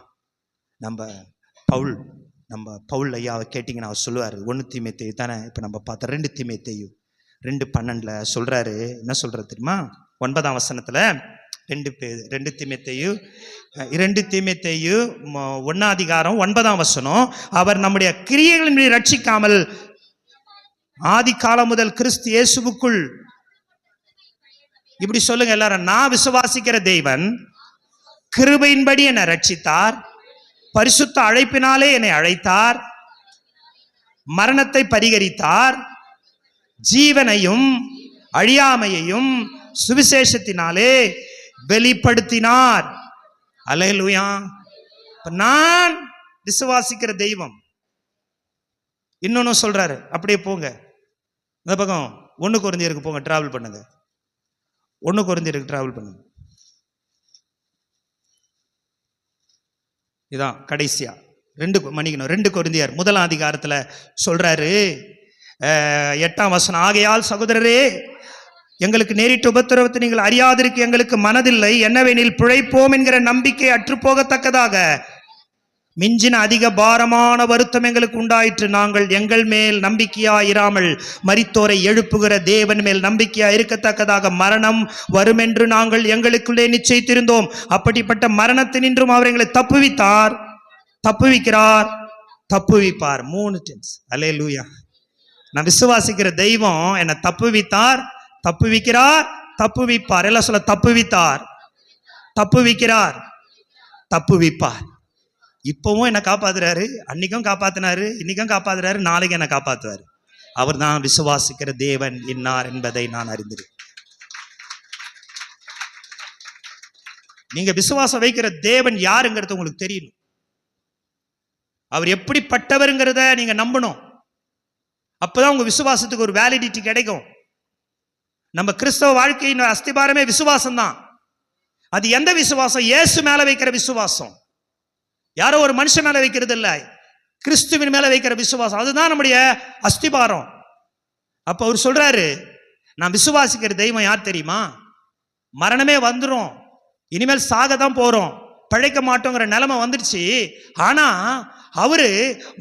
நம்ம பவுல் ஐயாவை கேட்டீங்கன்னா அவர் சொல்லுவார், 1 தீமோத்தேயு தானே இப்ப நம்ம பார்த்த 2 தீமோத்தேயு 2:12 சொல்றாரு. என்ன சொல்றாரு தெரியுமா? 9ஆம் வசனத்துல 2 தீமோத்தேயு 1ஆம் அதிகாரம் 9ஆம் வசனம், அவர் நம்முடைய கிரியைகளின் மீது ரட்சிக்காமல் ஆதி காலம் முதல் கிறிஸ்து இயேசுவுக்குள், இப்படி சொல்லுங்க எல்லாரும், நான் விசுவாசிக்கிற தேவன் கிருபையின்படி என்னை ரட்சித்தார், பரிசுத்த அழைப்பினாலே என்னை அழைத்தார், மரணத்தை பரிகரித்தார், ஜீவனையும் அழியாமையையும் சுவிசேஷத்தினாலே வெளிப்படுத்தினார். அல்லேலூயா. நான் விசுவாசிக்கிற தெய்வம். இன்னொன்னு சொல்றாரு, அப்படியே போங்க இந்த பக்கம் 1 கொரிந்தியருக்கு போங்க, டிராவல் பண்ணுங்க. 1 கொரிந்தியருக்கு டிராவல் பண்ணுங்க. இதான் கடைசியா 2 கொரிந்தியர் 1ஆம் அதிகாரத்துல சொல்றாரு, 8ஆம் வசனம், ஆகையால் சகோதரரே, எங்களுக்கு நேரிட்ட உபத்திரவத்தை நீங்கள் அறியாதிருக்க எங்களுக்கு மனதில்லை, என்னவெனில் பிழைப்போம் என்கிற நம்பிக்கை அற்றுப்போகத்தக்கதாக மிஞ்சின அதிக பாரமான வருத்தம் எங்களுக்கு உண்டாயிற்று. நாங்கள் எங்கள் மேல் நம்பிக்கையாயிராமல் மரித்தோரை எழுப்புகிற தேவன் மேல் நம்பிக்கையா இருக்கத்தக்கதாக மரணம் வரும் என்று நாங்கள் எங்களுக்குள்ளே நிச்சயித்திருந்தோம். அப்படிப்பட்ட மரணத்தினின்றும் அவர் எங்களை தப்புவித்தார், தப்புவிக்கிறார், தப்புவிப்பார். 3 டென்ஸ். அல்லேலூயா. நான் விசுவாசிக்கிற தெய்வம் என்னை தப்புவித்தார், தப்புவிக்கிறார், தப்புவிப்பார். எல்லாம் சொல்ல, தப்புவித்தார், தப்புவிக்கிறார், தப்புவிப்பார். இப்பவும் என்ன காப்பாத்துறாரு, அன்னைக்கும் காப்பாத்தினாரு, இன்னைக்கும் காப்பாத்துறாரு, நாளைக்கு என்ன காப்பாத்துவாரு. அவர் தான் விசுவாசிக்கிற தேவன் இன்னார் என்பதை நான் அறிந்திருக்கேன். நீங்க விசுவாசம் வைக்கிற தேவன் யாருங்கிறது உங்களுக்கு தெரியணும். அவர் எப்படிப்பட்டவருங்கிறத நீங்க நம்பணும். அப்பதான் உங்க விசுவாசத்துக்கு ஒரு வேலிடிட்டி கிடைக்கும். நம்ம கிறிஸ்தவ வாழ்க்கையின் அஸ்திபாரமே விசுவாசம் தான். அது எந்த விசுவாசம்? இயேசு மேல வைக்கிற விசுவாசம். யாரோ ஒரு மனுஷன் மேல வைக்கிறது இல்ல, கிறிஸ்துவின் மேல வைக்கிற விசுவாசம். அதுதான் நம்முடைய அஸ்திபாரம். அப்ப அவர் சொல்றாரு, நான் விசுவாசிக்கிற தெய்வம் யார் தெரியுமா? மரணமே வந்துரும், இனிமேல் சாக தான் போறோம், பழைக்க மாட்டோங்கிற நிலைமை வந்துடுச்சு. ஆனா அவரு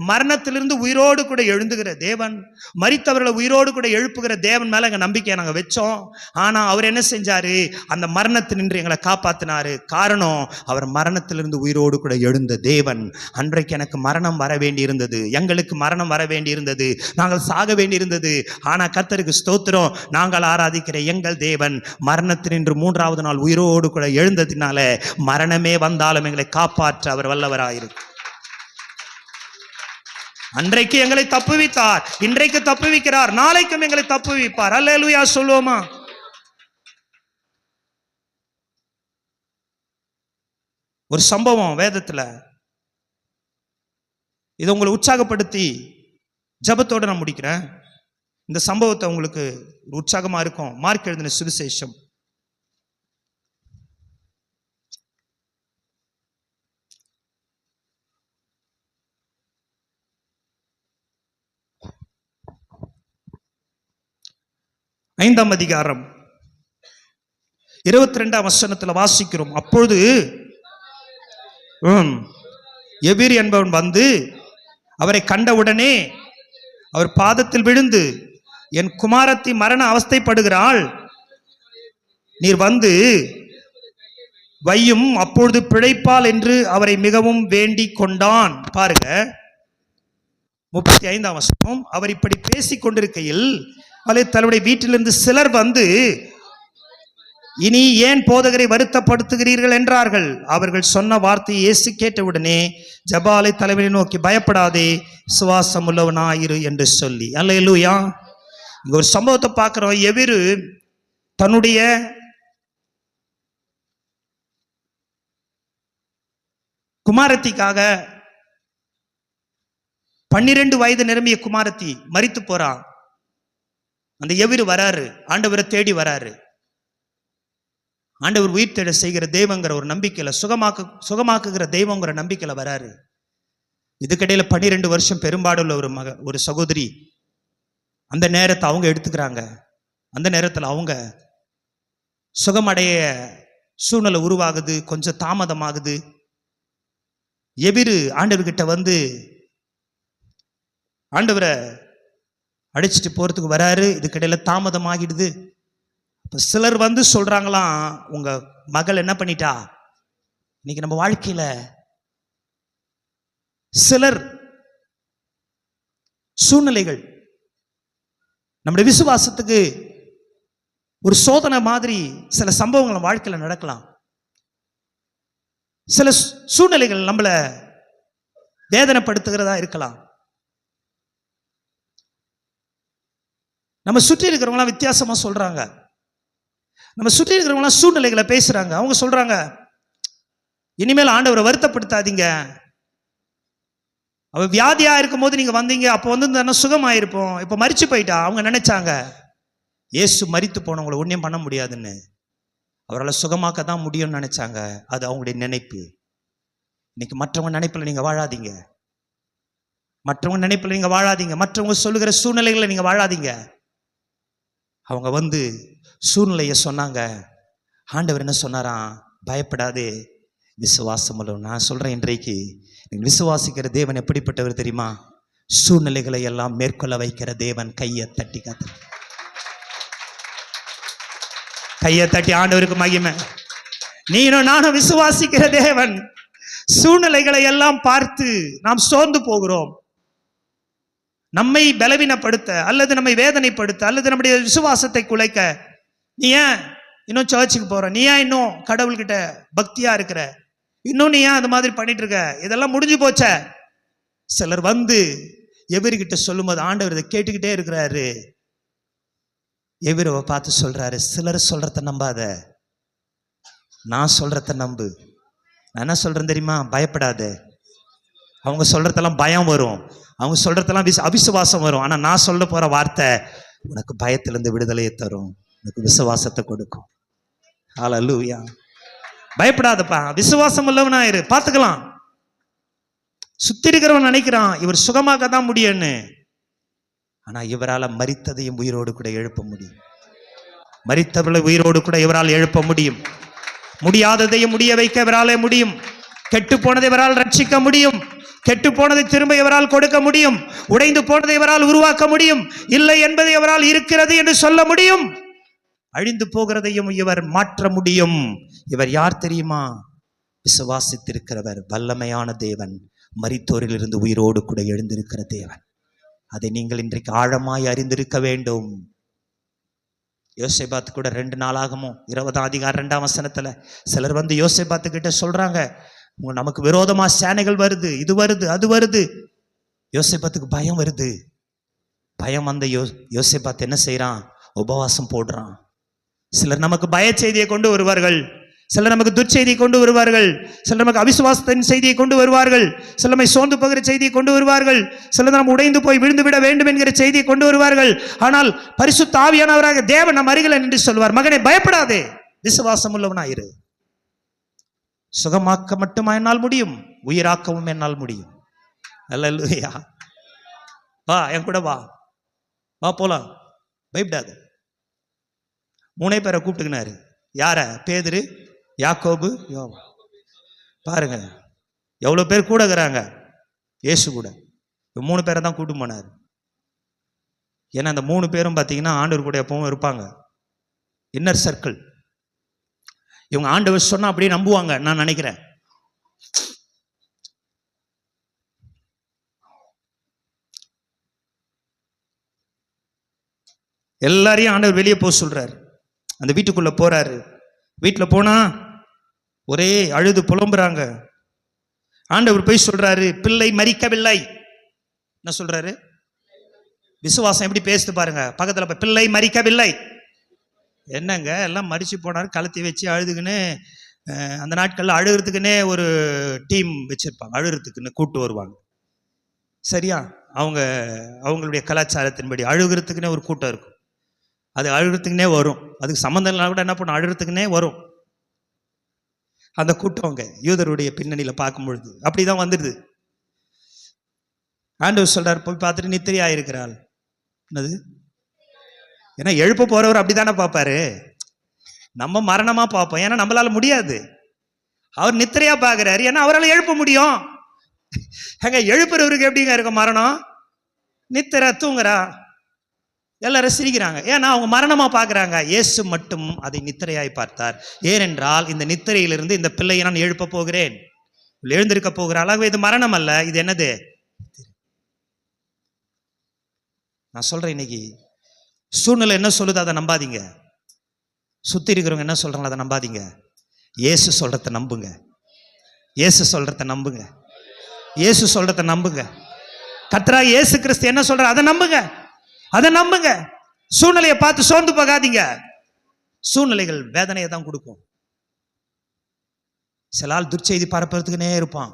மரணத்திலிருந்து உயிரோடு கூட எழுந்துகிற தேவன், மரித்தவர்களை உயிரோடு கூட எழுப்புகிற தேவன் மேல எங்க நம்பிக்கையை நாங்க வச்சோம். ஆனா அவர் என்ன செஞ்சாரு? அந்த மரணத்தினின்று எங்களை காப்பாத்தினாரு. காரணம், அவர் மரணத்திலிருந்து உயிரோடு கூட எழுந்த தேவன். அன்றைக்கு எனக்கு மரணம் வர வேண்டி இருந்தது, எங்களுக்கு மரணம் வர வேண்டி இருந்தது, நாங்கள் சாக வேண்டி இருந்தது. ஆனா கர்த்தருக்கு ஸ்தோத்திரம், நாங்கள் ஆராதிக்கிற எங்கள் தேவன் மரணத்தினின்று 3வது நாள் உயிரோடு கூட எழுந்ததினால மரணமே வந்தாலும் எங்களை காப்பாற்ற அவர் வல்லவராயிருக்கு. அன்றைக்கு எங்களை தப்புவித்தார், இன்றைக்கு தப்புவிக்கிறார், நாளைக்கும் எங்களை தப்புவிப்பார். அல்லேலூயா சொல்லுவோமா? ஒரு சம்பவம் வேதத்துல, இதை உங்களை உற்சாகப்படுத்தி ஜெபத்தோட நான் முடிக்கிறேன். இந்த சம்பவத்தை உங்களுக்கு உற்சாகமா இருக்கும். மார்க் எழுதின சுவிசேஷம் 5ஆம் அதிகாரம் 22ஆம் வசனத்துல வாசிக்கிறோம். அப்பொழுது எபிரி என்பவன் வந்து அவரை கண்டவுடனே அவர் பாதத்தில் விழுந்து, என் குமாரத்தி மரண அவஸ்தைப்படுகிறாள், நீர் வந்து வையும், அப்பொழுது பிழைப்பால் என்று அவரை மிகவும் வேண்டிக் கொண்டான். பாருங்க 35ஆம் வசனம். அவர் இப்படி பேசிக் கொண்டிருக்கையில் தன்னுடைய வீட்டிலிருந்து சிலர் வந்து, இனி ஏன் போதகரை வருத்தப்படுத்துகிறீர்கள் என்றார்கள். அவர்கள் சொன்ன வார்த்தையை இயேசு கேட்டவுடனே ஜபாலை தலைவனை நோக்கி, பயப்படாதே, விசுவாசம் உள்ளவனாயிரு என்று சொல்லி. அல்லேலூயா. இங்க ஒரு சம்பவத்தை பார்க்கிறோம். எபிரு தன்னுடைய குமாரத்திக்காக, 12 வயது நிரம்பிய குமாரத்தி மரித்து போறான். அந்த எபிரு வராரு, ஆண்டவரை தேடி வராரு. ஆண்டவர் உயிர் தேட செய்கிற தெய்வங்கிற ஒரு நம்பிக்கையில, சுகமாக்குகிற தெய்வங்கிற நம்பிக்கையில வராரு. இதுக்கிடையில 12 வருஷம் பெரும்பாடுள்ள ஒரு சகோதரி அந்த நேரத்தை அவங்க எடுத்துக்கிறாங்க. அந்த நேரத்தில் அவங்க சுகமடைய சூழ்நிலை உருவாகுது, கொஞ்சம் தாமதமாகுது. எபிரு ஆண்டவர்கிட்ட வந்து ஆண்டவரை அடிச்சுட்டு போறதுக்கு வராரு. இதுக்கிடையில தாமதமாகிடுது. சிலர் வந்து சொல்றாங்களாம், உங்க மகள் என்ன பண்ணிட்டா. இன்னைக்கு நம்ம வாழ்க்கையில சிலர் சூழ்நிலைகள் நம்முடைய விசுவாசத்துக்கு ஒரு சோதனை மாதிரி சில சம்பவங்கள் வாழ்க்கையில நடக்கலாம். சில சூழ்நிலைகள் நம்மள வேதனைப்படுத்துகிறதா இருக்கலாம். நம்ம சுற்றி இருக்கிறவங்களாம் வித்தியாசமா சொல்றாங்க. நம்ம சுற்றி இருக்கிறவங்களாம் சூழ்நிலைகளை பேசுறாங்க. அவங்க சொல்றாங்க, இனிமேல் ஆண்டவரை வருத்தப்படுத்தாதீங்க, அவ வியாதியா இருக்கும் போது நீங்க வந்தீங்க, அப்போ வந்து சுகமாயிருப்போம், இப்ப மரிச்சு போயிட்டா. அவங்க நினைச்சாங்க இயேசு மரித்து போனவங்களை ஒன்றும் பண்ண முடியாதுன்னு, அவரால் சுகமாக்க தான் முடியும்னு நினைச்சாங்க. அது அவங்களுடைய நினைப்பு. இன்னைக்கு மற்றவங்க நினைப்புல நீங்க வாழாதீங்க, மற்றவங்க நினைப்புல நீங்க வாழாதீங்க, மற்றவங்க சொல்லுகிற சூழ்நிலைகளை நீங்க வாழாதீங்க. அவங்க வந்து சூழ்நிலையை சொன்னாங்க. ஆண்டவர் என்ன சொன்னாராம்? பயப்படாதே, விசுவாசம் உள்ளவன். நான் சொல்றேன், இன்றைக்கு நீங்கள் விசுவாசிக்கிற தேவன் எப்படிப்பட்டவர் தெரியுமா? சூழ்நிலைகளை எல்லாம் மேற்கொள்ள வைக்கிற தேவன். கையை தட்டி காத்து, கையை தட்டி ஆண்டவருக்கு மகிமை. நீனும் நானும் விசுவாசிக்கிற தேவன். சூழ்நிலைகளை எல்லாம் பார்த்து நாம் சோர்ந்து போகிறோம். நம்மை பலவீனப்படுத்த அல்லது நம்மை வேதனைப்படுத்த அல்லது நம்முடைய விசுவாசத்தை குலைக்க, நீ ஏன் இன்னும் சர்ச்சுக்கு போற, நீ ஏன் இன்னும் கடவுள்கிட்ட பக்தியா இருக்கிற, இன்னும் நீ ஏன் அது மாதிரி பண்ணிட்டு இருக்க, இதெல்லாம் முடிஞ்சு போச்ச. சிலர் வந்து எபிருகிட்ட சொல்லும்போது ஆண்டவர் இதை கேட்டுக்கிட்டே இருக்கிறாரு. எபிருவை பார்த்து சொல்றாரு, சிலர் சொல்றத நம்பாத, நான் சொல்றத நம்பு. நான் என்ன சொல்றேன் தெரியுமா? பயப்படாத. அவங்க சொல்றதெல்லாம் பயம் வரும், அவங்க சொல்றதெல்லாம் அவிசுவாசம் வரும். ஆனா நான் சொல்ல போற வார்த்தை உனக்கு பயத்திலிருந்து விடுதலையை தரும், உனக்கு விசுவாசத்தை கொடுக்கும். ஹல்லேலூயா. பயப்படாதப்பா, விசுவாசம் உள்ளவனாயிரு, பார்த்துக்கலாம். சுத்தி இருக்கிறவன் நினைக்கிறான் இவர் சுகமாக தான் முடியும்னு. ஆனா இவரால் மரித்ததையும் உயிரோடு கூட எழுப்ப முடியும். மரித்தவர்களை உயிரோடு கூட இவரால் எழுப்ப முடியும். முடியாததையும் முடிய வைக்க இவராலே முடியும். கெட்டு போனதை இவரால் ரட்சிக்க முடியும். கெட்டு போனதை திரும்ப இவரால் கொடுக்க முடியும். உடைந்து போனதை இவரால் உருவாக்க முடியும். இல்லை என்பதை இவரால் இருக்கிறது என்று சொல்ல முடியும். அழிந்து போகிறதையும் இவர் மாற்ற முடியும். இவர் யார் தெரியுமா? விசுவாசித்திருக்கிறவர், வல்லமையான தேவன், மரித்தோரில் இருந்து உயிரோடு கூட எழுந்திருக்கிற தேவன். அதை நீங்கள் இன்றைக்கு ஆழமாய் அறிந்திருக்க வேண்டும். யோசேபாத்து கூட 2 நாளாகமும் 20ஆம் அதிகாரம் 2ஆம் வசனத்துல சிலர் வந்து யோசேபாத்து கிட்ட சொல்றாங்க, நமக்கு விரோதமா சேனைகள் வருது, இது வருது, அது வருது. யோசேபாத்துக்கு பயம் வருது. பயம் வந்த யோசேபாத்து என்ன செய்யறான்? உபவாசம் போடுறான். சிலர் நமக்கு பய செய்தியை கொண்டு வருவார்கள், சிலர் நமக்கு துர்ச்செய்தியை கொண்டு வருவார்கள், சிலர் நமக்கு அவிசுவாசத்தின் செய்தியை கொண்டு வருவார்கள், சிலர் நம்மை சோர்ந்து போகிற செய்தியை கொண்டு வருவார்கள், சிலர் நாம் உடைந்து போய் விழுந்து விட வேண்டும் என்கிற செய்தியை கொண்டு வருவார்கள். ஆனால் பரிசுத்த ஆவியானவராக தேவன் நம் அருகில் நின்று சொல்வார், மகனே பயப்படாதே, விசுவாசம் உள்ளவனாயிரு. சுகமாக்க மட்டுமா என்னால் முடியும், உயிராக்கவும் என்னால் முடியும். அல்லேலூயா. வா, என் கூட வா, வா போலாம், பயப்படாத. 3 பேரை கூப்பிட்டுக்கினாரு. யார? பேதுரு, யாக்கோபு, யோவா. பாருங்க எவ்வளவு பேர் கூட இருக்கிறாங்க. இயேசு கூட 3 பேரை தான் கூட்டு போனார். ஏன்னா அந்த 3 பேரும் பார்த்தீங்கன்னா ஆண்டவர் கூட எப்பவும் இருப்பாங்க. Inner circle. இவங்க ஆண்டவர் சொன்னா அப்படியே நம்புவாங்க நான் நினைக்கிறேன். எல்லாரையும் ஆண்டவர் வெளியே போக சொல்றாரு. அந்த வீட்டுக்குள்ள போறாரு. வீட்டுல போனா ஒரே அழுது புலம்புறாங்க. ஆண்டவர் போய் சொல்றாரு, பிள்ளை மரிக்கவில்லை. என்ன சொல்றாரு? விசுவாசம் எப்படி பேசுது பாருங்க. பக்கத்துல பிள்ளை மரிக்கவில்லை. என்னங்க எல்லாம் மரிச்சு போனாரு, கழுத்தி வச்சு அழுதுக்குன்னு. அந்த நாட்கள்ல அழுகிறதுக்குன்னே ஒரு டீம் வச்சிருப்பாங்க, அழுகிறதுக்குன்னு கூட்டு வருவாங்க. சரியா? அவங்களுடைய கலாச்சாரத்தின்படி அழுகிறதுக்குன்னே ஒரு கூட்டம் இருக்கும். அது அழுகிறதுக்குனே வரும். அதுக்கு சம்மந்தம் இல்லைனா கூட என்ன பண்ணும், அழுகிறதுக்குனே வரும். அந்த கூட்டவங்க யூதருடைய பின்னணியில் பார்க்கும் பொழுது அப்படிதான் வந்துடுது. ஆண்டவர் சொல்றார், போய் பார்த்துட்டு நித்திரையா இருக்கிறாள். என்னது? ஏன்னா எழுப்ப போறவர் அப்படித்தானே பார்ப்பாரு. நம்ம மரணமா பார்ப்போம், ஏன்னா நம்மளால முடியாது. அவர் நித்திரையா பார்க்கிறாரு, ஏன்னா அவரால் எழுப்ப முடியும். எங்க எழுப்புறவருக்கு எப்படிங்க இருக்கும் மரணம்? நித்திர தூங்குறா, எல்லாரும் சிரிக்கிறாங்க. ஏன்னா அவங்க மரணமா பார்க்குறாங்க. இயேசு மட்டும் அதை நித்திரையாய் பார்த்தார். ஏனென்றால் இந்த நித்திரையிலிருந்து இந்த பிள்ளையை நான் எழுப்ப போகிறேன், எழுந்திருக்க போகிறாள். ஆகவே இது மரணம் அல்ல, இது என்னது? நான் சொல்றேன், இன்னைக்கு சூழ்நிலை என்ன சொல்லுது அதை நம்பாதீங்க. சுத்தி இருக்கிறவங்க என்ன சொல்றாங்க அதை நம்பாதீங்க. இயேசு சொல்றத நம்புங்க. இயேசு சொல்றத நம்புங்க. இயேசு சொல்றத நம்புங்க. கர்த்தராகிய இயேசு கிறிஸ்து என்ன சொல்ற அதை நம்புங்க. அதை நம்புங்க. சூழ்நிலையை பார்த்து சோர்ந்து போகாதீங்க. சூழ்நிலைகள் வேதனையை தான் கொடுக்கும். சில ஆள் துர்ச்செய்தி பரப்புறதுக்குனே இருப்பான்,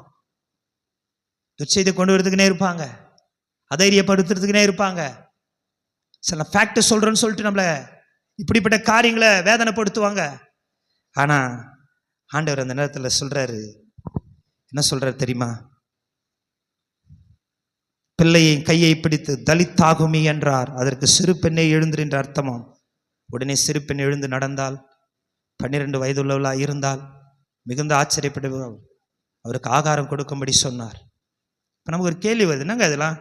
துர்ச்செய்தி கொண்டு வரதுக்குனே இருப்பாங்க, அதைரியப்படுத்துறதுக்குனே இருப்பாங்க. சில ஃபேக்ட் சொல்றேன்னு சொல்லிட்டு நம்மள இப்படிப்பட்ட காரியங்களை வேதனைப்படுத்துவாங்க. ஆனா ஆண்டவர் அந்த நேரத்தில் சொல்றாரு, என்ன சொல்றாரு தெரியுமா? பிள்ளையை கையை பிடித்து தலித்தாகுமி என்றார். அதற்கு சிறு பெண்ணை எழுந்து என்ற அர்த்தமாம். உடனே சிறு பெண் எழுந்து நடந்தால், 12 வயதுள்ளவளா இருந்தால் மிகுந்த ஆச்சரியப்படுவார். அவருக்கு ஆகாரம் கொடுக்கும்படி சொன்னார். இப்போ நமக்கு ஒரு கேள்வி வருது, என்னங்க இதெல்லாம்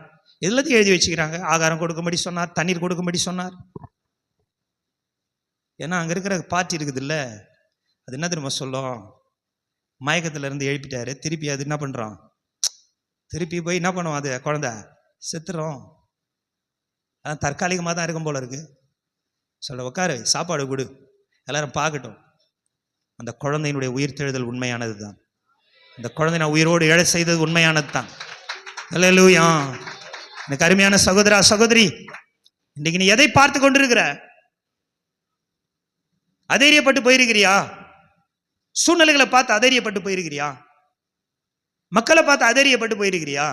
எல்லாத்தையும் எழுதி வச்சுக்கிறாங்க? ஆகாரம் கொடுக்கும்படி சொன்னார், தண்ணீர் கொடுக்கும்படி சொன்னார். ஏன்னா அங்கே இருக்கிற பார்ட்டி இருக்குது இல்லை, அது என்ன தெரியுமா சொல்லும்? மயக்கத்துல இருந்து எழுப்பிட்டாரு, திருப்பி அது என்ன பண்ணுறோம், திருப்பி போய் என்ன பண்ணுவோம், அது குழந்தை செத்துறோம். அதான் தற்காலிகமாக தான் இருக்கும் போல இருக்கு. சொல்ல உட்காரு, சாப்பாடு கொடு, எல்லாரும் பார்க்கட்டும். அந்த குழந்தையினுடைய உயிர்த்தெழுதல் உண்மையானது தான். அந்த குழந்தை நான் உயிரோடு எழ செய்தது உண்மையானது தான். அல்லேலூயா. எனக்கு அருமையான சகோதரா சகோதரி, இன்னைக்கு நீ எதை பார்த்து கொண்டிருக்கிற? அதைரியப்பட்டு போயிருக்கிறியா? சூழ்நிலைகளை பார்த்து அதைரியப்பட்டு போயிருக்கிறியா? மக்களை பார்த்து அதைரியப்பட்டு போயிருக்கிறியா?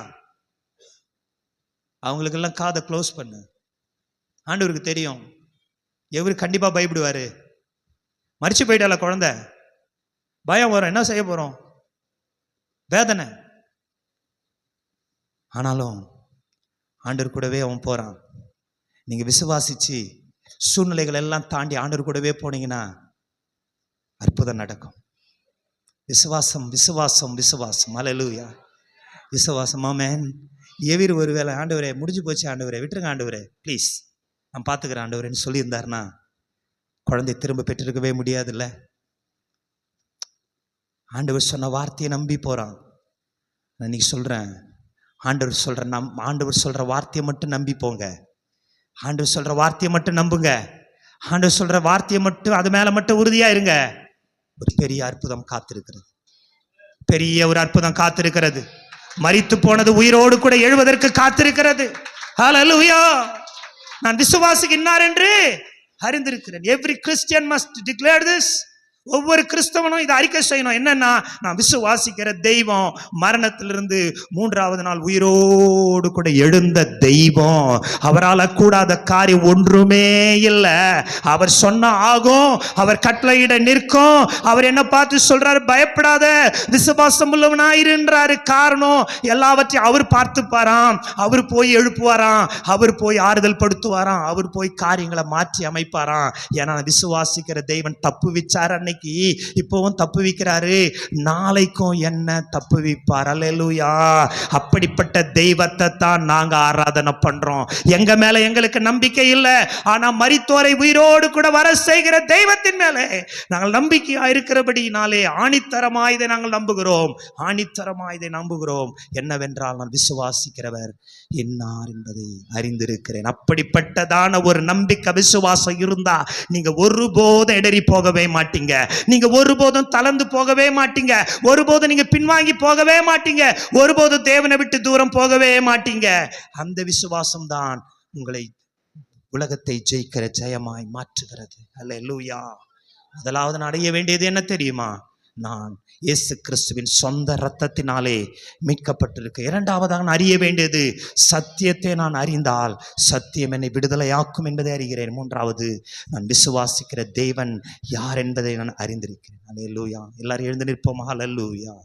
அவங்களுக்கெல்லாம் காதை க்ளோஸ் பண்ணு. ஆண்டவருக்கு தெரியும், எவரு கண்டிப்பா பயப்படுவாரு. மறிச்சு போயிட்டால குழந்தை, பயம் வரும், என்ன செய்ய போறோம், வேதனை. ஆனாலும் ஆண்டவர் கூடவே அவன் போறான். நீங்க விசுவாசிச்சு சூழ்நிலைகள் எல்லாம் தாண்டி ஆண்டவர் கூடவே போனீங்கன்னா அற்புதம் நடக்கும். விசுவாசம் விசுவாசம் விசுவாசம். அல்லேலூயா. விசுவாசம். ஆமென். எவிர் ஒருவேளை ஆண்டவரே முடிஞ்சு போச்சு ஆண்டவரே, விட்டுருங்க ஆண்டவரே ப்ளீஸ், நான் பார்த்துக்கிறேன் ஆண்டவரேன்னு சொல்லியிருந்தாருன்னா குழந்தை திரும்ப பெற்றிருக்கவே முடியாதுல்ல. ஆண்டவர் சொன்ன வார்த்தையை நம்பி போறான். நான் இன்னைக்கு சொல்றேன், ஆண்டவர் சொல்ற வார்த்தையை மட்டும் நம்பி போங்க. ஆண்டவர் சொல்ற வார்த்தையை மட்டும் நம்புங்க. ஆண்டவர் சொல்ற வார்த்தையை மட்டும், அது மேல மட்டும் உறுதியா இருங்க. ஒரு பெரிய அற்புதம் காத்திருக்கிறது. பெரிய ஒரு அற்புதம் காத்திருக்கிறது. மரித்து போனது உயிரோடு கூட எழுவதற்கு காத்திருக்கிறது. ஹல்லேலூயா. நான் விசுவாசிக்கின்றார் என்று அறிந்திருக்கிறேன். Every Christian must declare this. ஒவ்வொரு கிறிஸ்தவனும் இதை அறிக்கை செய்யணும். என்னன்னா, நான் விசுவாசிக்கிற தெய்வம் மரணத்திலிருந்து 3வது நாள் உயிரோடு கூட எழுந்த தெய்வம். அவரால் கூடாத காரியம் ஒன்றுமே இல்லை. அவர் சொன்ன ஆகும், அவர் கட்டளையிட நிற்கும். அவர் என்ன பார்த்து சொல்றாரு, பயப்படாத, விசுவாசம் உள்ளவனாயிருன்றாரு. காரணம், எல்லாவற்றையும் அவர் பார்த்துப்பாராம். அவர் போய் எழுப்புவாராம், அவர் போய் ஆறுதல் படுத்துவாராம், அவர் போய் காரியங்களை மாற்றி அமைப்பாராம். ஏன்னா விசுவாசிக்கிற தெய்வன் தப்பு விச்சார் அன்னைக்கு, இப்பவும் தப்பு வைக்கிறாரு, நாளைக்கும் என்ன தப்பு வைப்பார். அல்லேலூயா. அப்படிப்பட்ட தெய்வத்தை தான் நாங்க ஆராதனை பண்றோம். எங்க மேல எங்களுக்கு நம்பிக்கை இல்லை, ஆனா மரித்தோரை உயிரோடு கூட வர செய்கிற தெய்வத்தின் மேலே நாங்கள் நம்பிக்கையா இருக்கிறபடினாலே ஆணித்தரமாய் இதை நாங்கள் நம்புகிறோம். ஆணித்தரமாய் இதை நம்புகிறோம். என்னவென்றால், நான் விசுவாசிக்கிறவர் என்னார் என்பதை அறிந்திருக்கிறேன். அப்படிப்பட்டதான ஒரு நம்பிக்கை விசுவாசம் இருந்தா நீங்க ஒருபோதும் இடறி போகவே மாட்டீங்க. நீங்க ஒருபோதும் தளர்ந்து போகவே மாட்டீங்க. ஒருபோதும் நீங்க பின்வாங்கி போகவே மாட்டீங்க. ஒருபோதும் தேவனை விட்டு தூரம் போகவே மாட்டீங்க. அந்த விசுவாசம் தான் உங்களை உலகத்தை ஜெயிக்கிற ஜெயமாய் மாற்றுகிறது. அல்லேலூயா. முதலாவது நான் அடைய வேண்டியது என்ன தெரியுமா? நான் இயேசு கிறிஸ்துவின் சொந்த இரத்தத்தினாலே மீட்கப்பட்டிருக்க. இரண்டாவதாக நான் அறிய வேண்டியது, சத்தியத்தை நான் அறிந்தால் சத்தியம் என்னை விடுதலையாக்கும் என்பதை அறிகிறேன். மூன்றாவது, நான் விசுவாசிக்கிற தேவன் யார் என்பதை நான் அறிந்திருக்கிறேன். அல்லேலூயா. எல்லாரும் எழுந்து நிற்போமா? அல்லேலூயா.